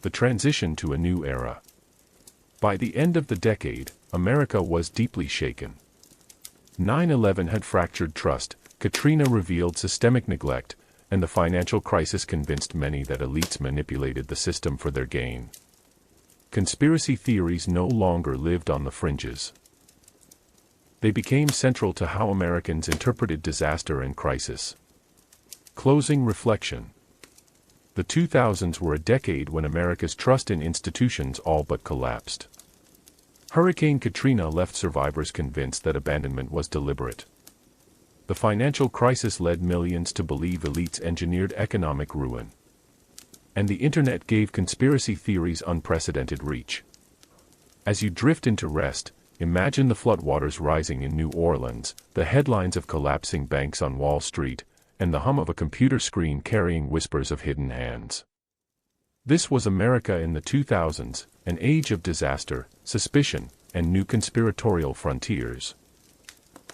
The transition to a new era. By the end of the decade, America was deeply shaken. 9/11 had fractured trust, Katrina revealed systemic neglect, and the financial crisis convinced many that elites manipulated the system for their gain. Conspiracy theories no longer lived on the fringes. They became central to how Americans interpreted disaster and crisis. Closing reflection. The 2000s were a decade when America's trust in institutions all but collapsed. Hurricane Katrina left survivors convinced that abandonment was deliberate. The financial crisis led millions to believe elites engineered economic ruin. And the Internet gave conspiracy theories unprecedented reach. As you drift into rest, imagine the floodwaters rising in New Orleans, the headlines of collapsing banks on Wall Street, and the hum of a computer screen carrying whispers of hidden hands. This was America in the 2000s, an age of disaster, suspicion, and new conspiratorial frontiers.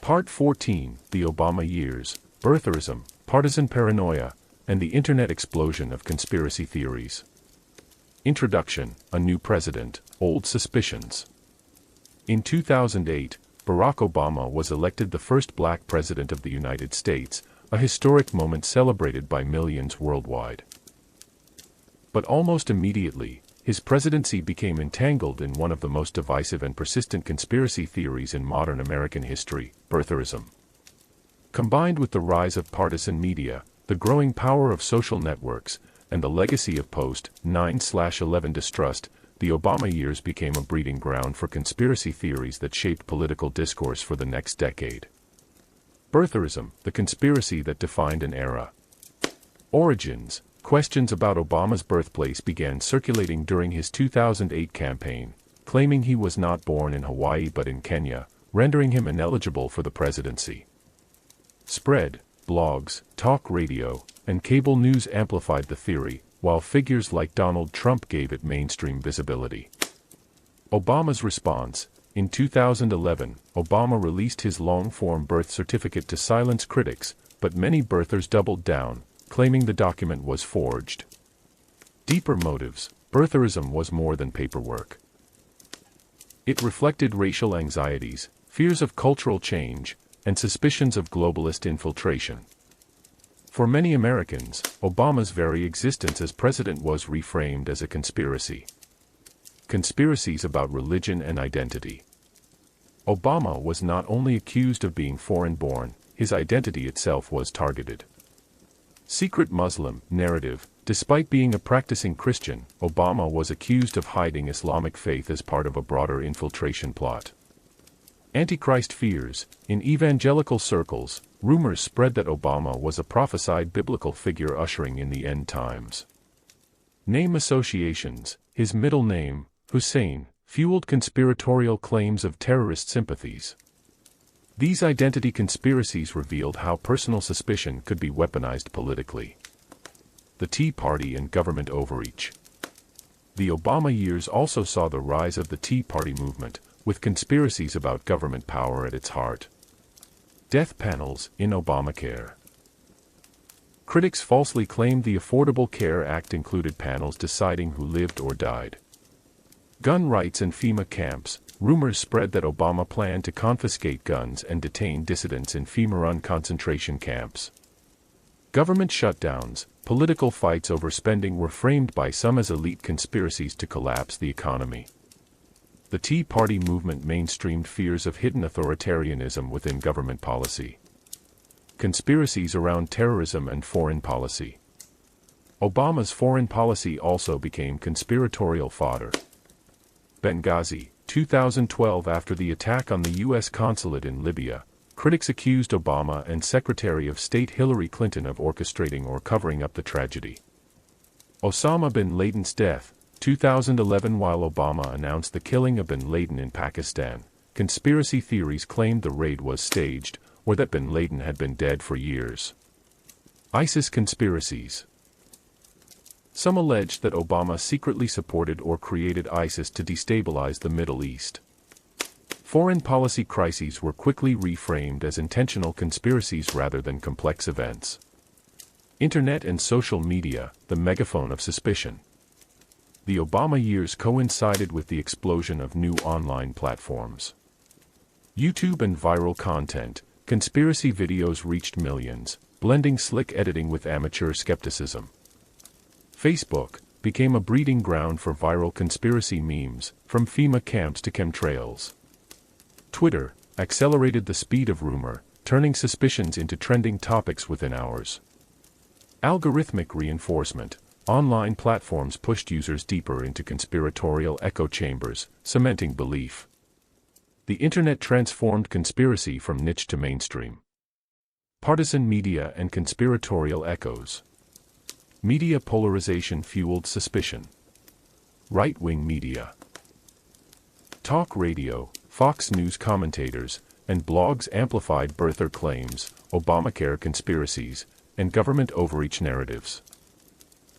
Part 14, The Obama Years, Birtherism, Partisan Paranoia, and the Internet Explosion of Conspiracy Theories. Introduction, A New President, Old Suspicions. In 2008, Barack Obama was elected the first black president of the United States, a historic moment celebrated by millions worldwide. But almost immediately, his presidency became entangled in one of the most divisive and persistent conspiracy theories in modern American history, birtherism. Combined with the rise of partisan media, the growing power of social networks, and the legacy of post-9/11 distrust, the Obama years became a breeding ground for conspiracy theories that shaped political discourse for the next decade. Birtherism, the conspiracy that defined an era. Origins. Questions about Obama's birthplace began circulating during his 2008 campaign, claiming he was not born in Hawaii but in Kenya, rendering him ineligible for the presidency. Spread. Blogs, talk radio, and cable news amplified the theory, while figures like Donald Trump gave it mainstream visibility. Obama's response. In 2011, Obama released his long-form birth certificate to silence critics, but many birthers doubled down, claiming the document was forged. Deeper motives. Birtherism was more than paperwork. It reflected racial anxieties, fears of cultural change, and suspicions of globalist infiltration. For many Americans, Obama's very existence as president was reframed as a conspiracy. Conspiracies about religion and identity. Obama was not only accused of being foreign-born, his identity itself was targeted. Secret Muslim narrative. Despite being a practicing Christian, Obama was accused of hiding Islamic faith as part of a broader infiltration plot. Antichrist fears. In evangelical circles, rumors spread that Obama was a prophesied biblical figure ushering in the end times. Name associations. His middle name, Hussein, fueled conspiratorial claims of terrorist sympathies. These identity conspiracies revealed how personal suspicion could be weaponized politically. The Tea Party and government overreach. The Obama years also saw the rise of the Tea Party movement, with conspiracies about government power at its heart. Death panels in Obamacare. Critics falsely claimed the Affordable Care Act included panels deciding who lived or died. Gun rights and FEMA camps. Rumors spread that Obama planned to confiscate guns and detain dissidents in FEMA-run concentration camps. Government shutdowns. Political fights over spending were framed by some as elite conspiracies to collapse the economy. The Tea Party movement mainstreamed fears of hidden authoritarianism within government policy. Conspiracies around terrorism and foreign policy. Obama's foreign policy also became conspiratorial fodder. Benghazi, 2012. After the attack on the U.S. consulate in Libya, critics accused Obama and Secretary of State Hillary Clinton of orchestrating or covering up the tragedy. Osama bin Laden's death, 2011. While Obama announced the killing of bin Laden in Pakistan, conspiracy theories claimed the raid was staged, or that bin Laden had been dead for years. ISIS conspiracies. Some alleged that Obama secretly supported or created ISIS to destabilize the Middle East. Foreign policy crises were quickly reframed as intentional conspiracies rather than complex events. Internet and social media, the megaphone of suspicion. The Obama years coincided with the explosion of new online platforms. YouTube and viral content. Conspiracy videos reached millions, blending slick editing with amateur skepticism. Facebook became a breeding ground for viral conspiracy memes, from FEMA camps to chemtrails. Twitter accelerated the speed of rumor, turning suspicions into trending topics within hours. Algorithmic reinforcement. Online platforms pushed users deeper into conspiratorial echo chambers, cementing belief. The Internet transformed conspiracy from niche to mainstream. Partisan media and conspiratorial echoes. Media polarization fueled suspicion. Right-wing media. Talk radio, Fox News commentators, and blogs amplified birther claims, Obamacare conspiracies, and government overreach narratives.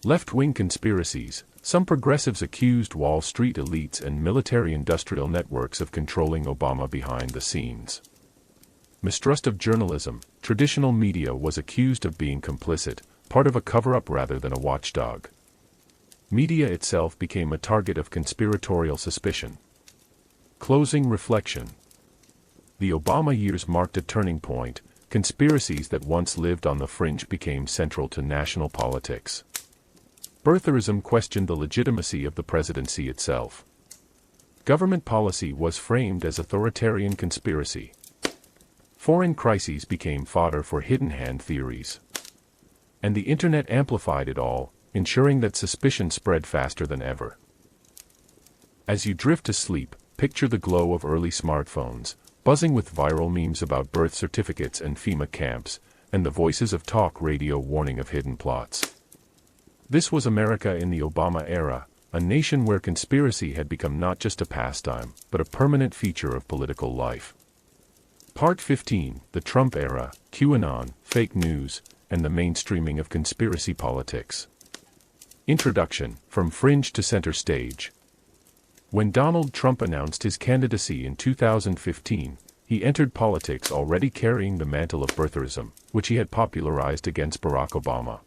Left-wing conspiracies. Some progressives accused Wall Street elites and military-industrial networks of controlling Obama behind the scenes. Mistrust of journalism. Traditional media was accused of being complicit, part of a cover-up rather than a watchdog. Media itself became a target of conspiratorial suspicion. Closing reflection. The Obama years marked a turning point. Conspiracies that once lived on the fringe became central to national politics. Birtherism questioned the legitimacy of the presidency itself. Government policy was framed as authoritarian conspiracy. Foreign crises became fodder for hidden hand theories. And the internet amplified it all, ensuring that suspicion spread faster than ever. As you drift to sleep, picture the glow of early smartphones, buzzing with viral memes about birth certificates and FEMA camps, and the voices of talk radio warning of hidden plots. This was America in the Obama era, a nation where conspiracy had become not just a pastime, but a permanent feature of political life. Part 15, the Trump era, QAnon, fake news, and the mainstreaming of conspiracy politics. Introduction, from fringe to center stage. When Donald Trump announced his candidacy in 2015, he entered politics already carrying the mantle of birtherism, which he had popularized against Barack Obama.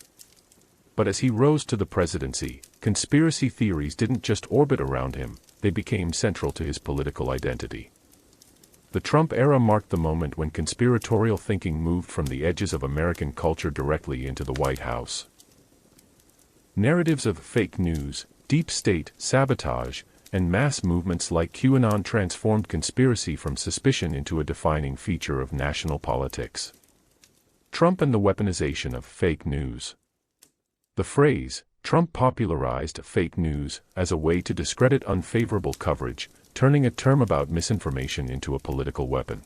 But as he rose to the presidency, conspiracy theories didn't just orbit around him, they became central to his political identity. The Trump era marked the moment when conspiratorial thinking moved from the edges of American culture directly into the White House. Narratives of fake news, deep state, sabotage, and mass movements like QAnon transformed conspiracy from suspicion into a defining feature of national politics. Trump and the weaponization of fake news. The phrase, Trump popularized fake news as a way to discredit unfavorable coverage, turning a term about misinformation into a political weapon.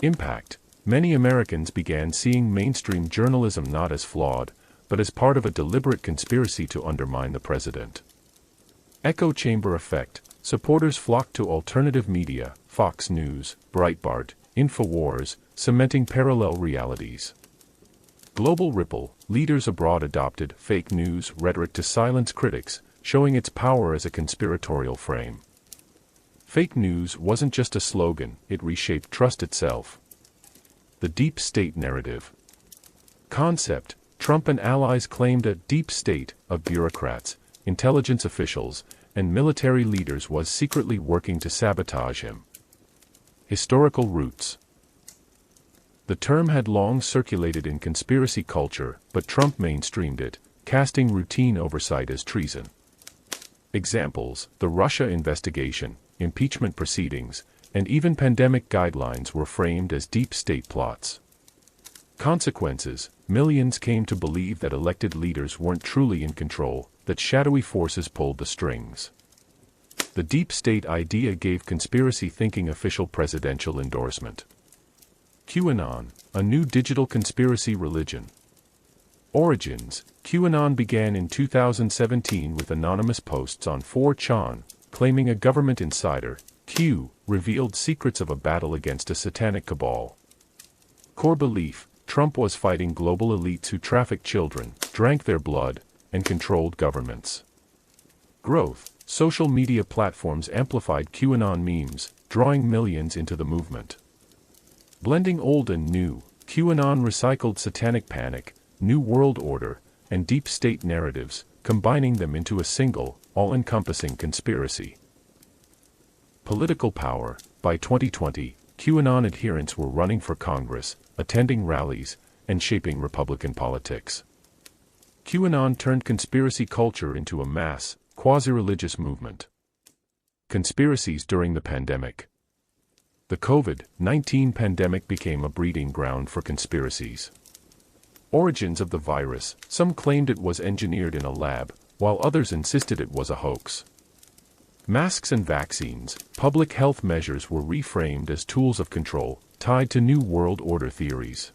Impact. Many Americans began seeing mainstream journalism not as flawed, but as part of a deliberate conspiracy to undermine the president. Echo chamber effect. Supporters flocked to alternative media, Fox News, Breitbart, InfoWars, cementing parallel realities. Global ripple. Leaders abroad adopted fake news rhetoric to silence critics, showing its power as a conspiratorial frame. Fake news wasn't just a slogan, it reshaped trust itself. The deep state narrative. Concept. Trump and allies claimed a deep state of bureaucrats, intelligence officials, and military leaders was secretly working to sabotage him. Historical roots. The term had long circulated in conspiracy culture, but Trump mainstreamed it, casting routine oversight as treason. Examples: the Russia investigation, impeachment proceedings, and even pandemic guidelines were framed as deep state plots. Consequences: millions came to believe that elected leaders weren't truly in control, that shadowy forces pulled the strings. The deep state idea gave conspiracy thinking official presidential endorsement. QAnon, a new digital conspiracy religion. Origins. QAnon began in 2017 with anonymous posts on 4chan, claiming a government insider, Q, revealed secrets of a battle against a satanic cabal. Core belief: Trump was fighting global elites who trafficked children, drank their blood, and controlled governments. Growth. Social media platforms amplified QAnon memes, drawing millions into the movement. Blending old and new, QAnon recycled satanic panic, New World Order, and deep state narratives, combining them into a single, all-encompassing conspiracy. Political power. By 2020, QAnon adherents were running for Congress, attending rallies, and shaping Republican politics. QAnon turned conspiracy culture into a mass, quasi-religious movement. Conspiracies during the pandemic. The COVID-19 pandemic became a breeding ground for conspiracies. Origins of the virus: some claimed it was engineered in a lab, while others insisted it was a hoax. Masks and vaccines. Public health measures were reframed as tools of control, tied to New World Order theories.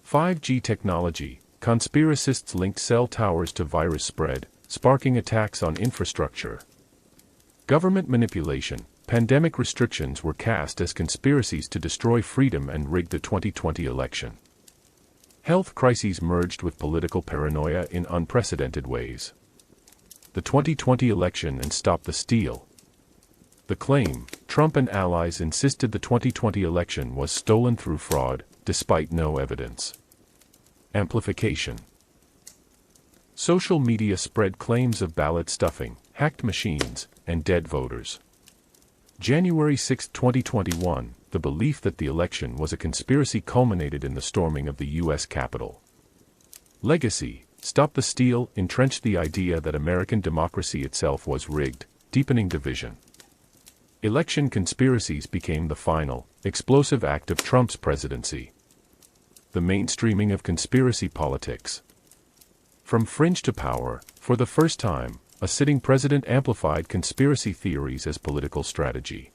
5G technology. Conspiracists linked cell towers to virus spread, sparking attacks on infrastructure. Government manipulation. Pandemic restrictions were cast as conspiracies to destroy freedom and rig the 2020 election. Health crises merged with political paranoia in unprecedented ways. The 2020 election and Stop the Steal. The claim: Trump and allies insisted the 2020 election was stolen through fraud, despite no evidence. Amplification. Social media spread claims of ballot stuffing, hacked machines, and dead voters. January 6, 2021, the belief that the election was a conspiracy culminated in the storming of the U.S. Capitol. Legacy: Stop the Steal entrenched the idea that American democracy itself was rigged, deepening division. Election conspiracies became the final, explosive act of Trump's presidency. The mainstreaming of conspiracy politics. From fringe to power, for the first time, a sitting president amplified conspiracy theories as political strategy.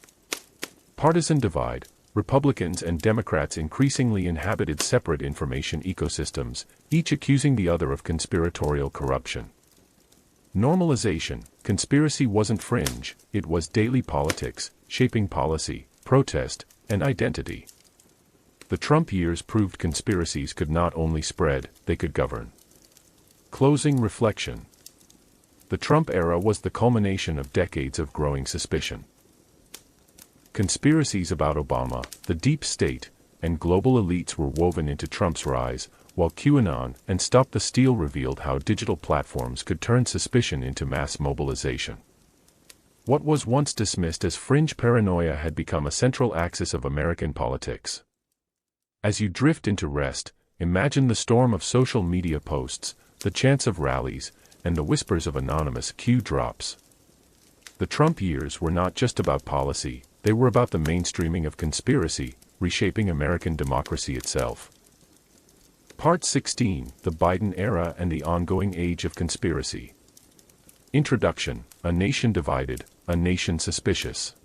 Partisan divide: Republicans and Democrats increasingly inhabited separate information ecosystems, each accusing the other of conspiratorial corruption. Normalization: Conspiracy wasn't fringe, it was daily politics, shaping policy, protest, and identity. The Trump years proved conspiracies could not only spread, they could govern. Closing reflection: The Trump era was the culmination of decades of growing suspicion. Conspiracies about Obama, the deep state, and global elites were woven into Trump's rise, while QAnon and Stop the Steal revealed how digital platforms could turn suspicion into mass mobilization. What was once dismissed as fringe paranoia had become a central axis of American politics. As you drift into rest, imagine the storm of social media posts, the chants of rallies, and the whispers of anonymous Q drops. The Trump years were not just about policy, they were about the mainstreaming of conspiracy, reshaping American democracy itself. Part 16: The Biden Era and the Ongoing Age of Conspiracy. Introduction: A nation divided, a nation suspicious.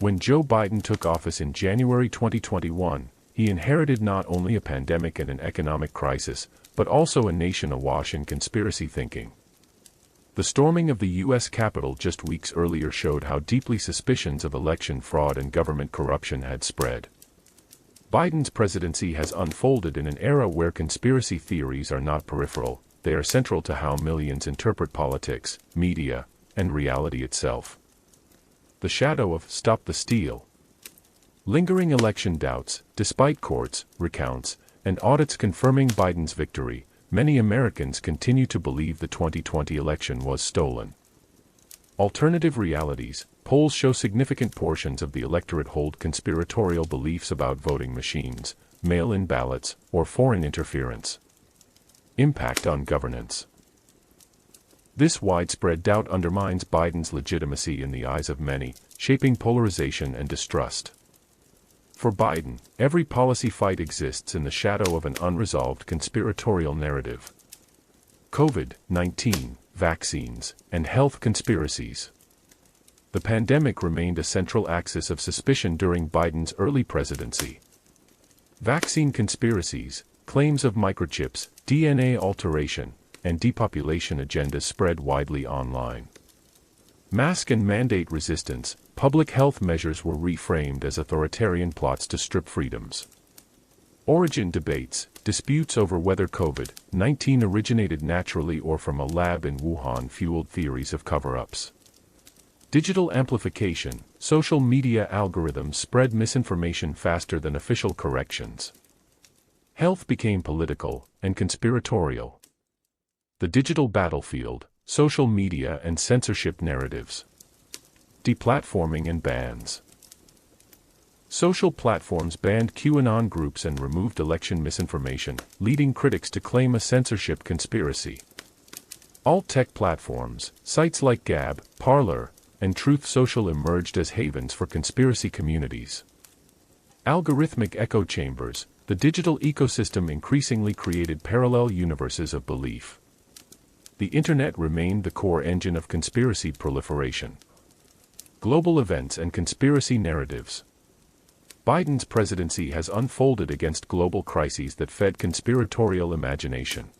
When Joe Biden took office in January 2021, he inherited not only a pandemic and an economic crisis, but also a nation awash in conspiracy thinking. The storming of the U.S. Capitol just weeks earlier showed how deeply suspicions of election fraud and government corruption had spread. Biden's presidency has unfolded in an era where conspiracy theories are not peripheral, they are central to how millions interpret politics, media, and reality itself. The shadow of Stop the Steal. Lingering election doubts, despite courts, recounts, and audits confirming Biden's victory, many Americans continue to believe the 2020 election was stolen. Alternative realities: Polls show significant portions of the electorate hold conspiratorial beliefs about voting machines, mail-in ballots, or foreign interference. Impact on governance. This widespread doubt undermines Biden's legitimacy in the eyes of many, shaping polarization and distrust. For Biden, every policy fight exists in the shadow of an unresolved conspiratorial narrative. COVID-19, vaccines, and health conspiracies. The pandemic remained a central axis of suspicion during Biden's early presidency. Vaccine conspiracies, claims of microchips, DNA alteration, and depopulation agendas spread widely online. Mask and mandate resistance, public health measures were reframed as authoritarian plots to strip freedoms. Origin debates, disputes over whether COVID-19 originated naturally or from a lab in Wuhan fueled theories of cover-ups. Digital amplification, social media algorithms spread misinformation faster than official corrections. Health became political and conspiratorial. The digital battlefield, social media and censorship narratives. Deplatforming and bans. Social platforms banned QAnon groups and removed election misinformation, leading critics to claim a censorship conspiracy. Alt-tech platforms, sites like Gab, Parler, and Truth Social emerged as havens for conspiracy communities. Algorithmic echo chambers, the digital ecosystem increasingly created parallel universes of belief. The Internet remained the core engine of conspiracy proliferation. Global events and conspiracy narratives. Biden's presidency has unfolded against global crises that fed conspiratorial imagination.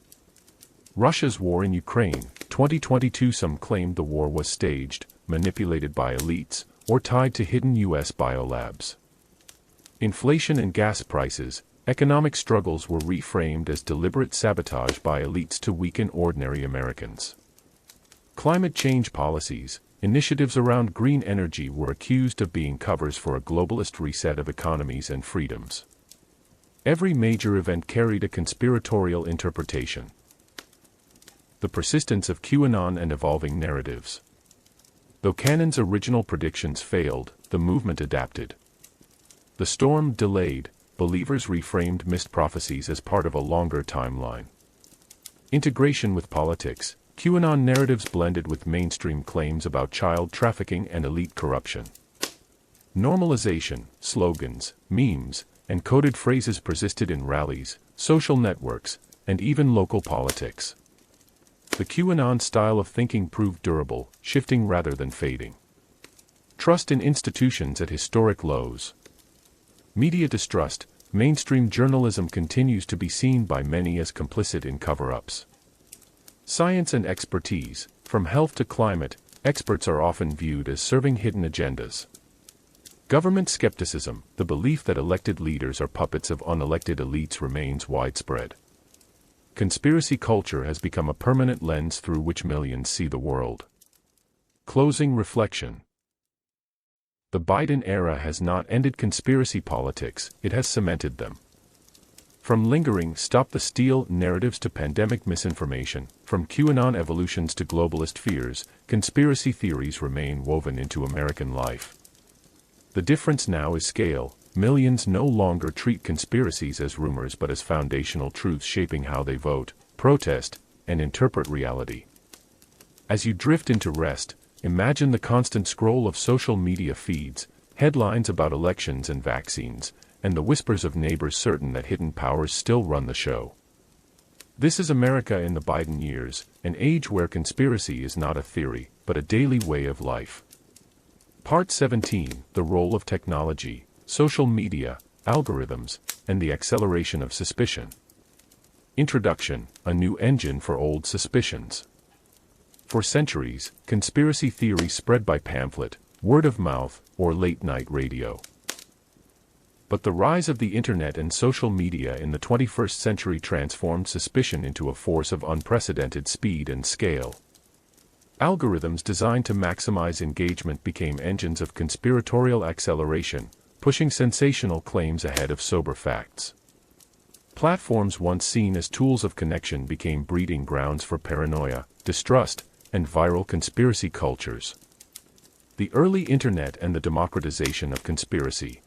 Russia's war in Ukraine, 2022. Some claimed the war was staged, manipulated by elites, or tied to hidden U.S. biolabs. Inflation and gas prices, economic struggles were reframed as deliberate sabotage by elites to weaken ordinary Americans. Climate change policies, initiatives around green energy were accused of being covers for a globalist reset of economies and freedoms. Every major event carried a conspiratorial interpretation. The persistence of QAnon and evolving narratives. Though Cannon's original predictions failed, the movement adapted. The storm delayed, believers reframed missed prophecies as part of a longer timeline. Integration with politics, QAnon narratives blended with mainstream claims about child trafficking and elite corruption. Normalization, slogans, memes, and coded phrases persisted in rallies, social networks, and even local politics. The QAnon style of thinking proved durable, shifting rather than fading. Trust in institutions at historic lows. Media distrust, mainstream journalism continues to be seen by many as complicit in cover-ups. Science and expertise, from health to climate, experts are often viewed as serving hidden agendas. Government skepticism, the belief that elected leaders are puppets of unelected elites, remains widespread. Conspiracy culture has become a permanent lens through which millions see the world. Closing reflection. The Biden era has not ended conspiracy politics, it has cemented them. From lingering "stop the steal" narratives to pandemic misinformation, from QAnon evolutions to globalist fears, conspiracy theories remain woven into American life. The difference now is scale. Millions no longer treat conspiracies as rumors but as foundational truths shaping how they vote, protest, and interpret reality. As you drift into rest, imagine the constant scroll of social media feeds, headlines about elections and vaccines, and the whispers of neighbors certain that hidden powers still run the show. This is America in the Biden years, an age where conspiracy is not a theory, but a daily way of life. Part 17, The Role of Technology, Social Media, Algorithms, and the Acceleration of Suspicion. Introduction, a new engine for old suspicions. For centuries, conspiracy theory spread by pamphlet, word of mouth, or late-night radio. But the rise of the internet and social media in the 21st century transformed suspicion into a force of unprecedented speed and scale. Algorithms designed to maximize engagement became engines of conspiratorial acceleration, pushing sensational claims ahead of sober facts. Platforms once seen as tools of connection became breeding grounds for paranoia, distrust, and viral conspiracy cultures. The early internet and the democratization of conspiracy.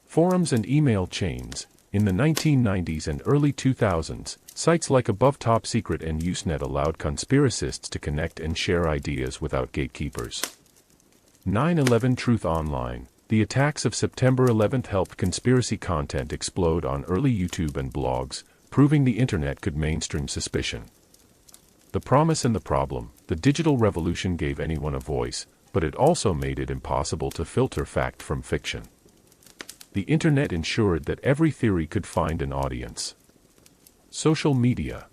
Forums and email chains. In the 1990s and early 2000s, sites like Above Top Secret and Usenet allowed conspiracists to connect and share ideas without gatekeepers. 9/11 Truth Online. The attacks of September 11 helped conspiracy content explode on early YouTube and blogs, proving the internet could mainstream suspicion. The promise and the problem. The digital revolution gave anyone a voice, but it also made it impossible to filter fact from fiction. The internet ensured that every theory could find an audience. Social media.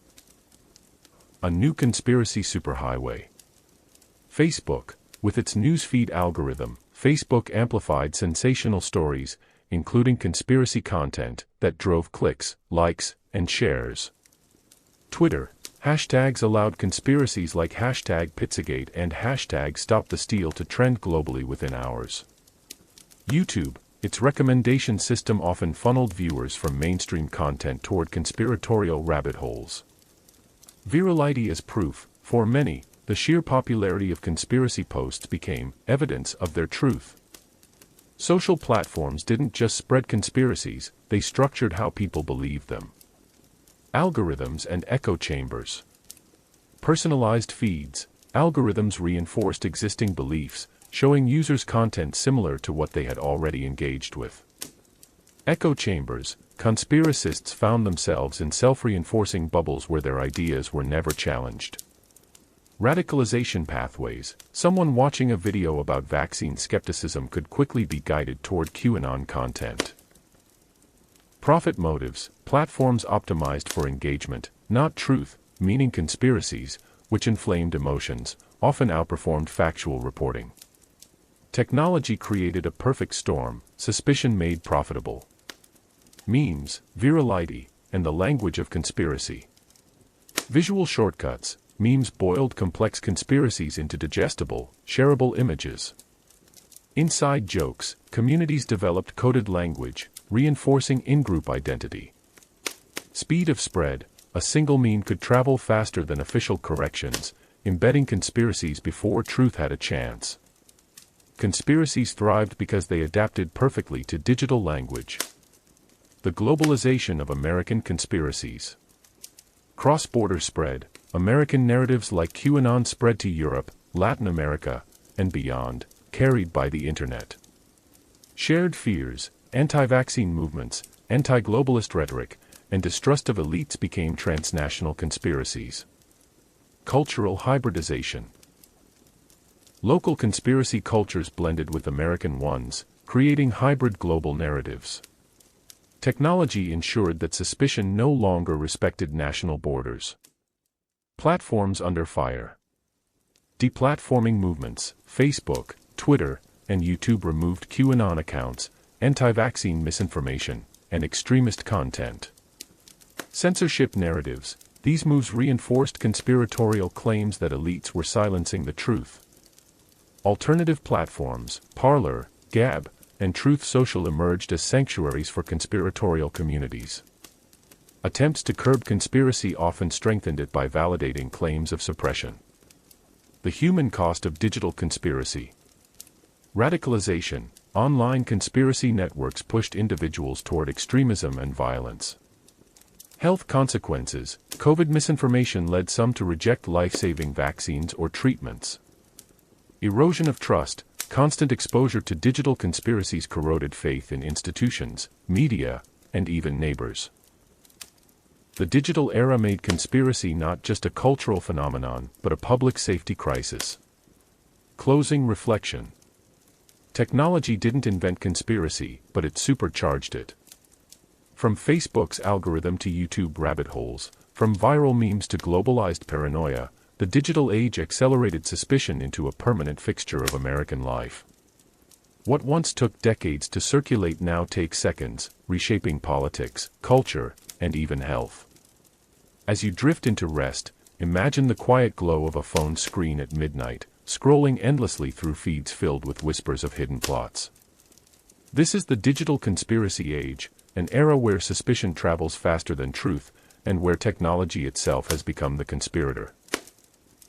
A new conspiracy superhighway. Facebook. With its newsfeed algorithm, Facebook amplified sensational stories, including conspiracy content, that drove clicks, likes, and shares. Twitter. Hashtags allowed conspiracies like #Pizzagate and #StopTheSteal to trend globally within hours. YouTube. Its recommendation system often funneled viewers from mainstream content toward conspiratorial rabbit holes. Virality as proof. For many, the sheer popularity of conspiracy posts became evidence of their truth. Social platforms didn't just spread conspiracies, they structured how people believed them. Algorithms and echo chambers. Personalized feeds. Algorithms reinforced existing beliefs, showing users content similar to what they had already engaged with. Echo chambers. Conspiracists found themselves in self-reinforcing bubbles where their ideas were never challenged. Radicalization pathways. Someone watching a video about vaccine skepticism could quickly be guided toward QAnon content. Profit motives. Platforms optimized for engagement, not truth, meaning conspiracies, which inflamed emotions, often outperformed factual reporting. Technology created a perfect storm, suspicion made profitable. Memes, virality, and the language of conspiracy. Visual shortcuts. Memes boiled complex conspiracies into digestible, shareable images. Inside jokes. Communities developed coded language, reinforcing in-group identity. Speed of spread. A single meme could travel faster than official corrections, embedding conspiracies before truth had a chance. conspiracies thrived because they adapted perfectly to digital language. The globalization of American conspiracies. Cross-border spread. American narratives like QAnon spread to Europe, Latin America, and beyond, carried by the internet. Shared fears, anti-vaccine movements, anti-globalist rhetoric, and distrust of elites became transnational conspiracies. Cultural hybridization. Local conspiracy cultures blended with American ones, creating hybrid global narratives. Technology ensured that suspicion no longer respected national borders. Platforms under fire. Deplatforming movements. Facebook, Twitter, and YouTube removed QAnon accounts, anti-vaccine misinformation, and extremist content. Censorship narratives. These moves reinforced conspiratorial claims that elites were silencing the truth. Alternative platforms, Parler, Gab, and Truth Social emerged as sanctuaries for conspiratorial communities. Attempts to curb conspiracy often strengthened it by validating claims of suppression. The human cost of digital conspiracy. Radicalization. Online conspiracy networks pushed individuals toward extremism and violence. Health consequences. COVID misinformation led some to reject life-saving vaccines or treatments. Erosion of trust. Constant exposure to digital conspiracies corroded faith in institutions, media, and even neighbors. The digital era made conspiracy not just a cultural phenomenon, but a public safety crisis. Closing reflection. Technology didn't invent conspiracy, but it supercharged it. From Facebook's algorithm to YouTube rabbit holes, from viral memes to globalized paranoia, the digital age accelerated suspicion into a permanent fixture of American life. What once took decades to circulate now takes seconds, reshaping politics, culture, and even health. As you drift into rest, imagine the quiet glow of a phone screen at midnight, scrolling endlessly through feeds filled with whispers of hidden plots. This is the digital conspiracy age, an era where suspicion travels faster than truth, and where technology itself has become the conspirator.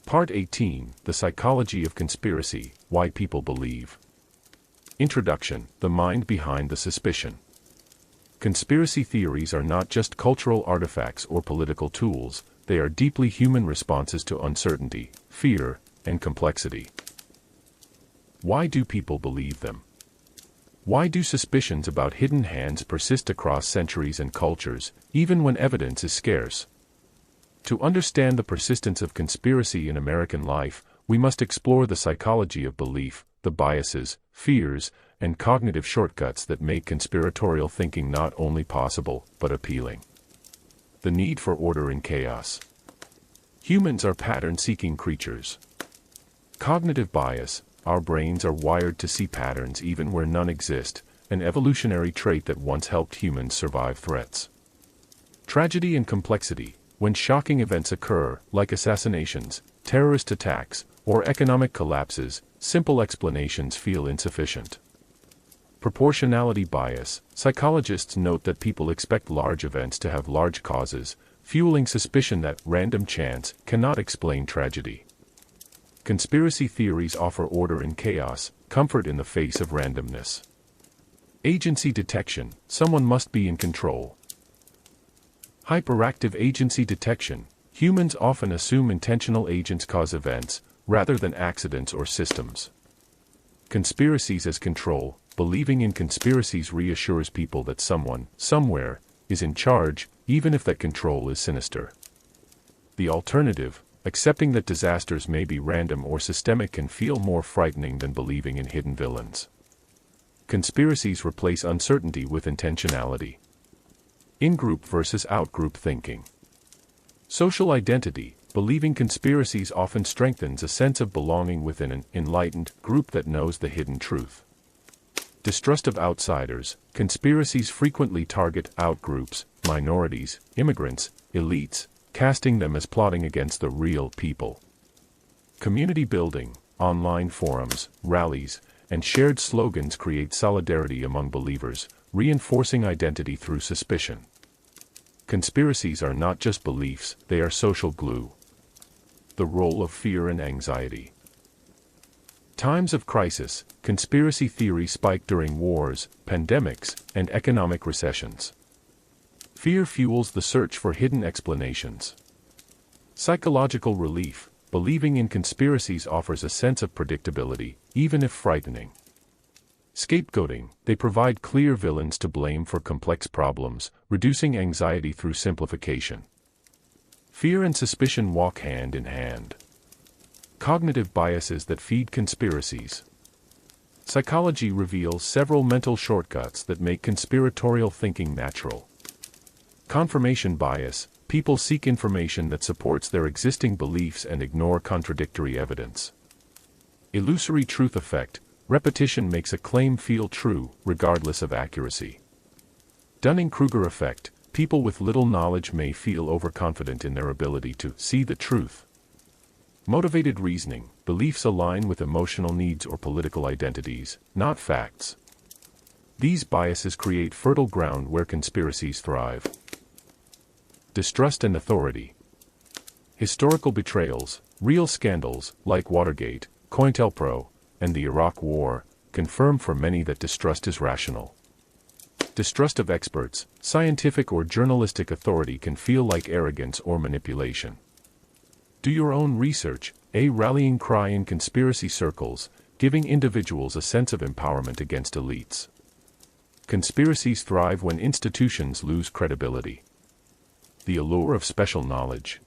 Part 18, The Psychology of Conspiracy, Why People Believe. Introduction, The Mind Behind the Suspicion. Conspiracy theories are not just cultural artifacts or political tools, they are deeply human responses to uncertainty, fear, and complexity. Why do people believe them? Why do suspicions about hidden hands persist across centuries and cultures, even when evidence is scarce? To understand the persistence of conspiracy in American life, we must explore the psychology of belief, the biases, fears, and cognitive shortcuts that make conspiratorial thinking not only possible, but appealing. The need for order in chaos. Humans are pattern-seeking creatures. Cognitive bias. Our brains are wired to see patterns even where none exist, an evolutionary trait that once helped humans survive threats. Tragedy and complexity. When shocking events occur, like assassinations, terrorist attacks, or economic collapses, simple explanations feel insufficient. Proportionality bias. Psychologists note that people expect large events to have large causes, fueling suspicion that random chance cannot explain tragedy. Conspiracy theories offer order in chaos, comfort in the face of randomness. Agency detection. Someone must be in control. Hyperactive agency detection. Humans often assume intentional agents cause events, rather than accidents or systems. Conspiracies as control. Believing in conspiracies reassures people that someone, somewhere, is in charge, even if that control is sinister. The alternative, accepting that disasters may be random or systemic, can feel more frightening than believing in hidden villains. Conspiracies replace uncertainty with intentionality. In-group versus out-group thinking. Social identity. Believing conspiracies often strengthens a sense of belonging within an enlightened group that knows the hidden truth. Distrust of outsiders. Conspiracies frequently target out-groups, minorities, immigrants, elites, casting them as plotting against the real people. Community building. Online forums, rallies, and shared slogans create solidarity among believers, reinforcing identity through suspicion. Conspiracies are not just beliefs, they are social glue. The role of fear and anxiety. Times of crisis, conspiracy theories spike during wars, pandemics, and economic recessions. Fear fuels the search for hidden explanations. Psychological relief, believing in conspiracies offers a sense of predictability, even if frightening. Scapegoating, they provide clear villains to blame for complex problems, reducing anxiety through simplification. Fear and suspicion walk hand in hand. Cognitive biases that feed conspiracies. Psychology reveals several mental shortcuts that make conspiratorial thinking natural. Confirmation bias, people seek information that supports their existing beliefs and ignore contradictory evidence. Illusory truth effect, repetition makes a claim feel true, regardless of accuracy. Dunning-Kruger effect, people with little knowledge may feel overconfident in their ability to see the truth. Motivated reasoning, beliefs align with emotional needs or political identities, not facts. These biases create fertile ground where conspiracies thrive. Distrust and authority. Historical betrayals, real scandals, like Watergate, COINTELPRO, and the Iraq War, confirm for many that distrust is rational. Distrust of experts, scientific or journalistic authority can feel like arrogance or manipulation. Do your own research, a rallying cry in conspiracy circles, giving individuals a sense of empowerment against elites. Conspiracies thrive when institutions lose credibility. The allure of special knowledge.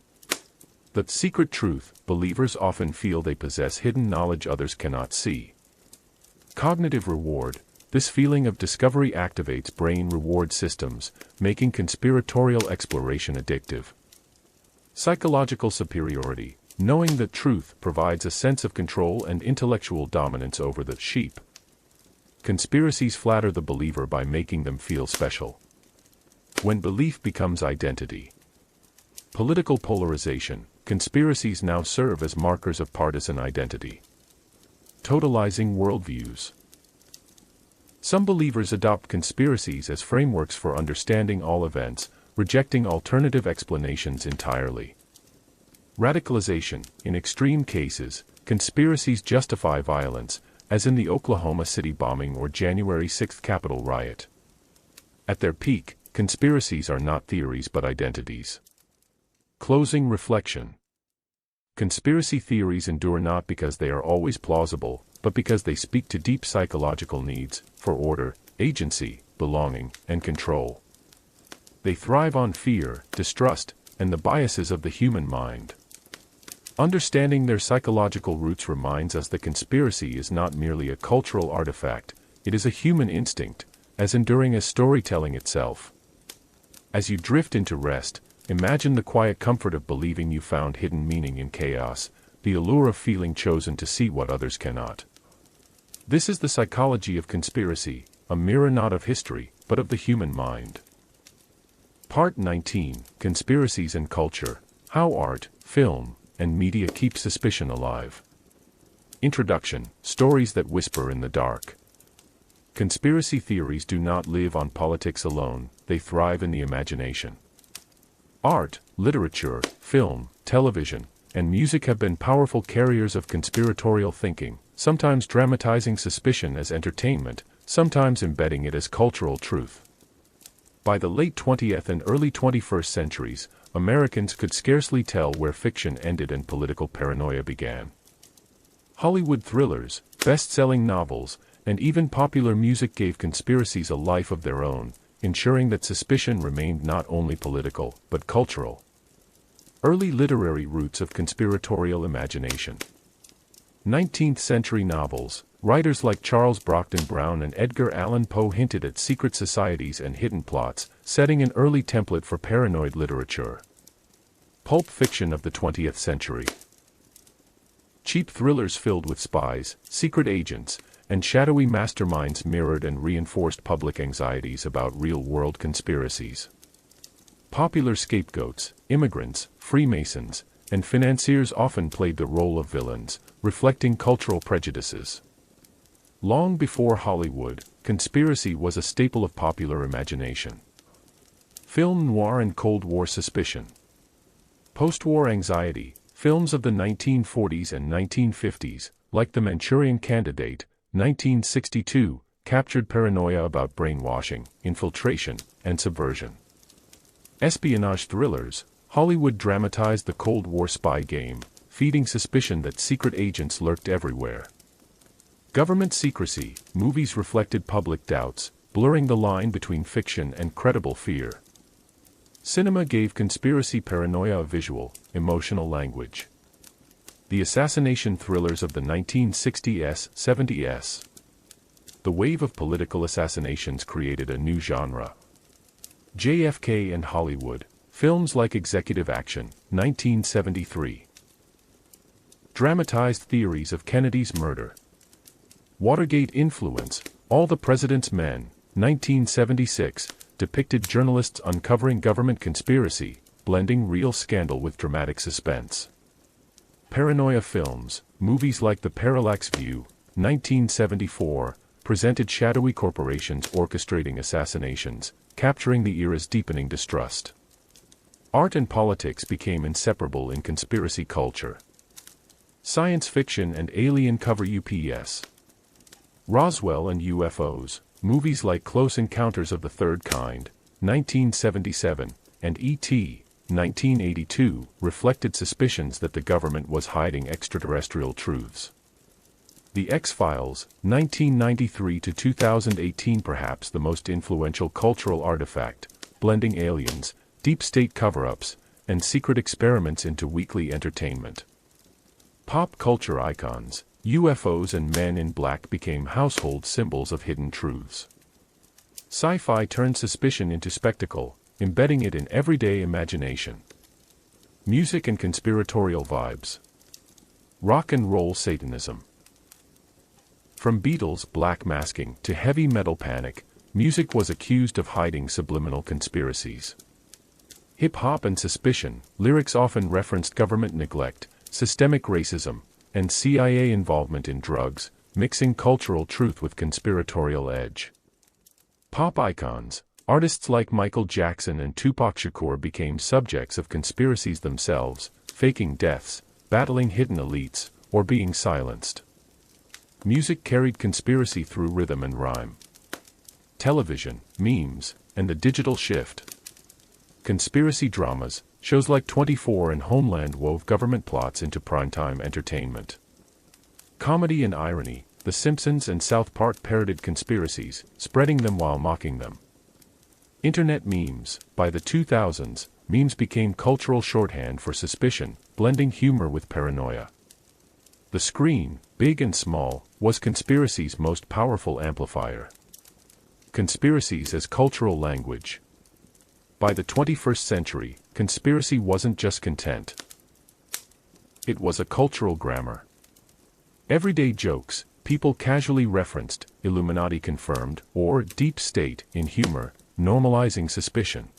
The secret truth, believers often feel they possess hidden knowledge others cannot see. Cognitive reward, this feeling of discovery activates brain reward systems, making conspiratorial exploration addictive. Psychological superiority, knowing the truth provides a sense of control and intellectual dominance over the sheep. Conspiracies flatter the believer by making them feel special. When belief becomes identity. Political polarization, conspiracies now serve as markers of partisan identity. Totalizing worldviews. Some believers adopt conspiracies as frameworks for understanding all events, rejecting alternative explanations entirely. Radicalization, in extreme cases, conspiracies justify violence, as in the Oklahoma City bombing or January 6 Capitol riot. At their peak, conspiracies are not theories but identities. Closing reflection. Conspiracy theories endure not because they are always plausible, but because they speak to deep psychological needs, for order, agency, belonging, and control. They thrive on fear, distrust, and the biases of the human mind. Understanding their psychological roots reminds us that conspiracy is not merely a cultural artifact, it is a human instinct, as enduring as storytelling itself. As you drift into rest, imagine the quiet comfort of believing you found hidden meaning in chaos, the allure of feeling chosen to see what others cannot. This is the psychology of conspiracy, a mirror not of history, but of the human mind. Part 19, Conspiracies and Culture, How Art, Film, and Media Keep Suspicion Alive. Introduction, Stories that Whisper in the Dark. Conspiracy theories do not live on politics alone, they thrive in the imagination. Art, literature, film, television, and music have been powerful carriers of conspiratorial thinking, sometimes dramatizing suspicion as entertainment, sometimes embedding it as cultural truth. By the late 20th and early 21st centuries, Americans could scarcely tell where fiction ended and political paranoia began. Hollywood thrillers, best-selling novels, and even popular music gave conspiracies a life of their own, ensuring that suspicion remained not only political, but cultural. Early literary roots of conspiratorial imagination. 19th-century novels, writers like Charles Brockden Brown and Edgar Allan Poe hinted at secret societies and hidden plots, setting an early template for paranoid literature. Pulp fiction of the 20th century. Cheap thrillers filled with spies, secret agents, and shadowy masterminds mirrored and reinforced public anxieties about real-world conspiracies. Popular scapegoats, immigrants, Freemasons, and financiers often played the role of villains, reflecting cultural prejudices. Long before Hollywood, conspiracy was a staple of popular imagination. Film noir and Cold War suspicion. Post-war anxiety, films of the 1940s and 1950s, like the Manchurian Candidate, 1962, captured paranoia about brainwashing, infiltration, and subversion. Espionage thrillers, Hollywood dramatized the Cold War spy game, feeding suspicion that secret agents lurked everywhere. Government secrecy, movies reflected public doubts, blurring the line between fiction and credible fear. Cinema gave conspiracy paranoia a visual, emotional language. The assassination thrillers of the 1960s, 70s. The wave of political assassinations created a new genre. JFK and Hollywood, films like Executive Action, 1973. Dramatized theories of Kennedy's murder. Watergate influence, All the President's Men, 1976, depicted journalists uncovering government conspiracy, blending real scandal with dramatic suspense. Paranoia films, movies like The Parallax View, 1974, presented shadowy corporations orchestrating assassinations, capturing the era's deepening distrust. Art and politics became inseparable in conspiracy culture. Science fiction and alien cover UPS. Roswell and UFOs, movies like Close Encounters of the Third Kind, 1977, and E.T., 1982, reflected suspicions that the government was hiding extraterrestrial truths. The X-Files, 1993 to 2018, perhaps the most influential cultural artifact, blending aliens, deep state cover-ups, and secret experiments into weekly entertainment. Pop culture icons, UFOs and Men in Black became household symbols of hidden truths. Sci-fi turned suspicion into spectacle, embedding it in everyday imagination. Music and conspiratorial vibes. Rock and roll Satanism. From Beatles' Black Masking to heavy metal Panic, music was accused of hiding subliminal conspiracies. Hip-hop and suspicion, lyrics often referenced government neglect, systemic racism, and CIA involvement in drugs, mixing cultural truth with conspiratorial edge. Pop icons, artists like Michael Jackson and Tupac Shakur became subjects of conspiracies themselves, faking deaths, battling hidden elites, or being silenced. Music carried conspiracy through rhythm and rhyme. Television, memes, and the digital shift. Conspiracy dramas, shows like 24 and Homeland wove government plots into primetime entertainment. Comedy and irony, The Simpsons and South Park parodied conspiracies, spreading them while mocking them. Internet memes, by the 2000s, memes became cultural shorthand for suspicion, blending humor with paranoia. The screen, big and small, was conspiracy's most powerful amplifier. Conspiracies as cultural language. By the 21st century, conspiracy wasn't just content. It was a cultural grammar. Everyday jokes, people casually referenced, Illuminati confirmed, or deep state in humor, normalizing suspicion.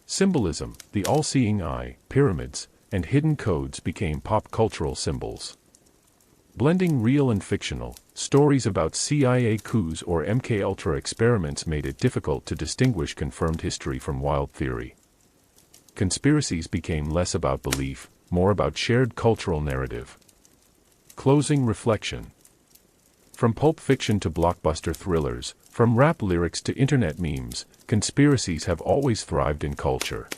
Symbolism, the all-seeing eye, pyramids, and hidden codes became pop cultural symbols. Blending real and fictional, stories about CIA coups or MKUltra experiments made it difficult to distinguish confirmed history from wild theory. Conspiracies became less about belief, more about shared cultural narrative. Closing reflection. From pulp fiction to blockbuster thrillers, from rap lyrics to internet memes, conspiracies have always thrived in culture.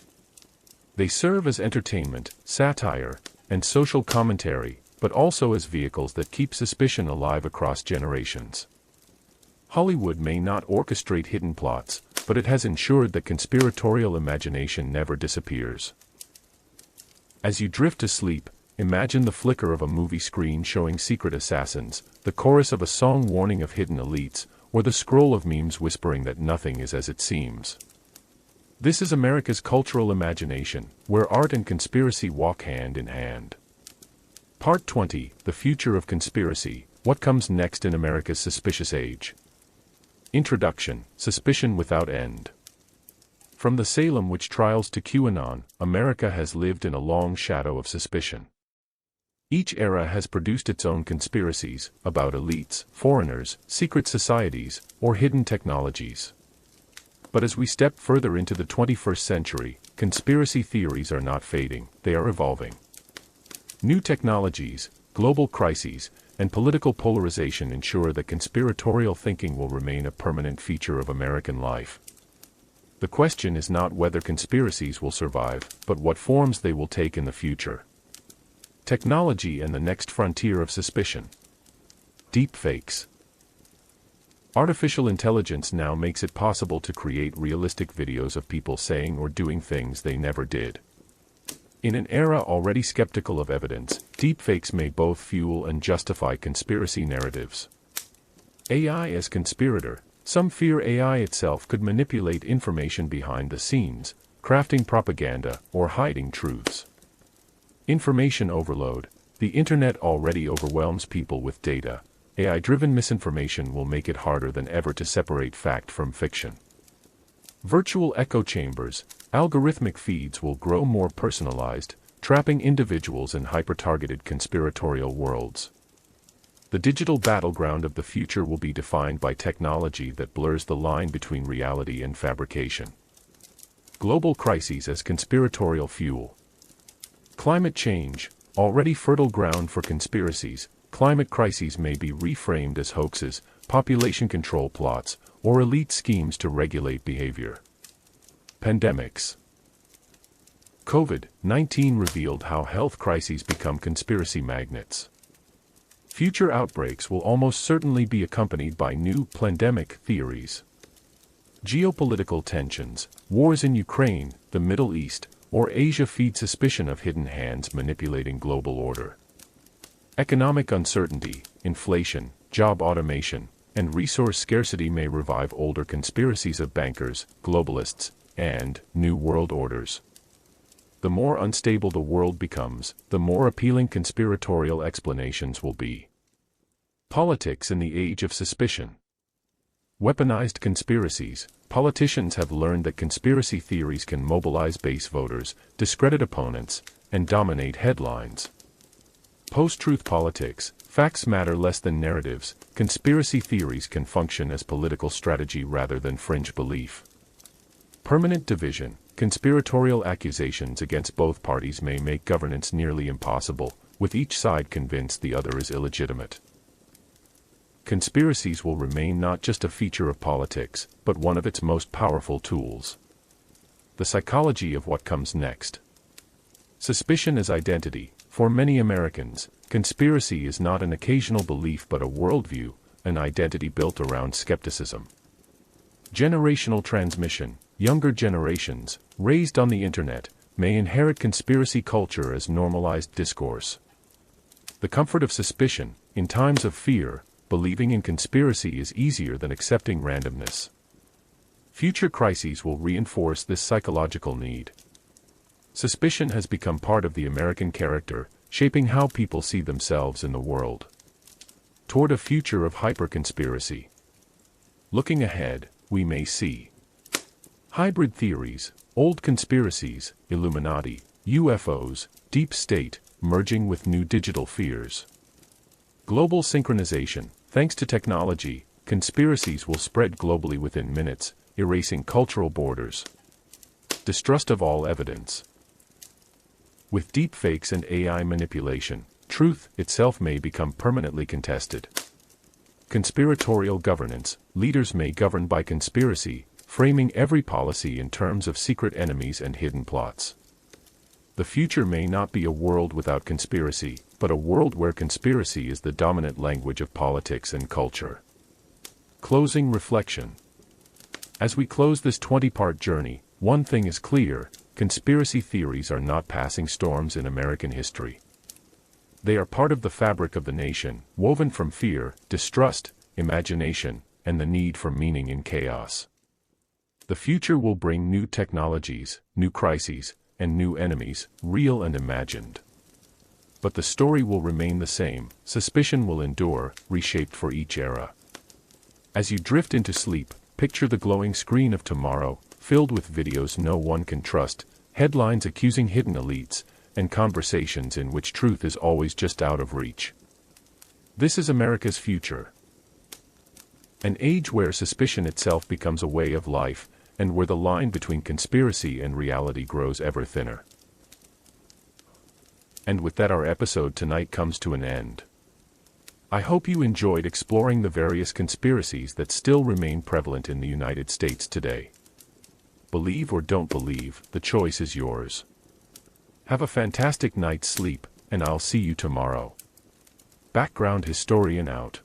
They serve as entertainment, satire, and social commentary, but also as vehicles that keep suspicion alive across generations. Hollywood may not orchestrate hidden plots, but it has ensured that conspiratorial imagination never disappears. As you drift to sleep, imagine the flicker of a movie screen showing secret assassins, the chorus of a song warning of hidden elites, or the scroll of memes whispering that nothing is as it seems. This is America's cultural imagination, where art and conspiracy walk hand in hand. Part 20, The Future of Conspiracy, What Comes Next in America's Suspicious Age. Introduction, Suspicion Without End. From the Salem witch trials to QAnon, America has lived in a long shadow of suspicion. Each era has produced its own conspiracies, about elites, foreigners, secret societies, or hidden technologies. But as we step further into the 21st century, conspiracy theories are not fading, they are evolving. New technologies, global crises, and political polarization ensure that conspiratorial thinking will remain a permanent feature of American life. The question is not whether conspiracies will survive, but what forms they will take in the future. Technology and the next frontier of suspicion. Deepfakes. Artificial intelligence now makes it possible to create realistic videos of people saying or doing things they never did. In an era already skeptical of evidence, deepfakes may both fuel and justify conspiracy narratives. AI as conspirator. Some fear AI itself could manipulate information behind the scenes, crafting propaganda or hiding truths. Information overload. The internet already overwhelms people with data. AI-driven misinformation will make it harder than ever to separate fact from fiction. Virtual echo chambers. Algorithmic feeds will grow more personalized, trapping individuals in hyper-targeted conspiratorial worlds. The digital battleground of the future will be defined by technology that blurs the line between reality and fabrication. Global crises as conspiratorial fuel. Climate change. Already fertile ground for conspiracies, climate crises may be reframed as hoaxes, population control plots, or elite schemes to regulate behavior. Pandemics. COVID-19 revealed how health crises become conspiracy magnets. Future outbreaks will almost certainly be accompanied by new pandemic theories. Geopolitical tensions, wars in Ukraine, the Middle East, or Asia feed suspicion of hidden hands manipulating global order. Economic uncertainty, inflation, job automation, and resource scarcity may revive older conspiracies of bankers, globalists, and new world orders. The more unstable the world becomes, the more appealing conspiratorial explanations will be. Politics in the age of suspicion. Weaponized conspiracies. Politicians have learned that conspiracy theories can mobilize base voters, discredit opponents, and dominate headlines. Post-truth politics. Facts matter less than narratives. Conspiracy theories can function as political strategy rather than fringe belief. Permanent division. Conspiratorial accusations against both parties may make governance nearly impossible, with each side convinced the other is illegitimate. Conspiracies will remain not just a feature of politics, but one of its most powerful tools. The psychology of what comes next. Suspicion as identity. For many Americans, conspiracy is not an occasional belief but a worldview, an identity built around skepticism. Generational transmission. Younger generations, raised on the internet, may inherit conspiracy culture as normalized discourse. The comfort of suspicion. In times of fear, believing in conspiracy is easier than accepting randomness. Future crises will reinforce this psychological need. Suspicion has become part of the American character, shaping how people see themselves in the world. Toward a future of hyper-conspiracy. Looking ahead, we may see hybrid theories, old conspiracies, Illuminati, UFOs, deep state, merging with new digital fears. Global synchronization. Thanks to technology, conspiracies will spread globally within minutes, erasing cultural borders. Distrust of all evidence. With deepfakes and AI manipulation, truth itself may become permanently contested. Conspiratorial governance. Leaders may govern by conspiracy, framing every policy in terms of secret enemies and hidden plots. The future may not be a world without conspiracy, but a world where conspiracy is the dominant language of politics and culture. Closing reflection. As we close this 20-part journey, one thing is clear: conspiracy theories are not passing storms in American history. They are part of the fabric of the nation, woven from fear, distrust, imagination, and the need for meaning in chaos. The future will bring new technologies, new crises, and new enemies, real and imagined. But the story will remain the same. Suspicion will endure, reshaped for each era. As you drift into sleep, picture the glowing screen of tomorrow, filled with videos no one can trust, headlines accusing hidden elites, and conversations in which truth is always just out of reach. This is America's future. An age where suspicion itself becomes a way of life, and where the line between conspiracy and reality grows ever thinner. And with that, our episode tonight comes to an end. I hope you enjoyed exploring the various conspiracies that still remain prevalent in the United States today. Believe or don't believe, the choice is yours. Have a fantastic night's sleep, and I'll see you tomorrow. Background Historian out.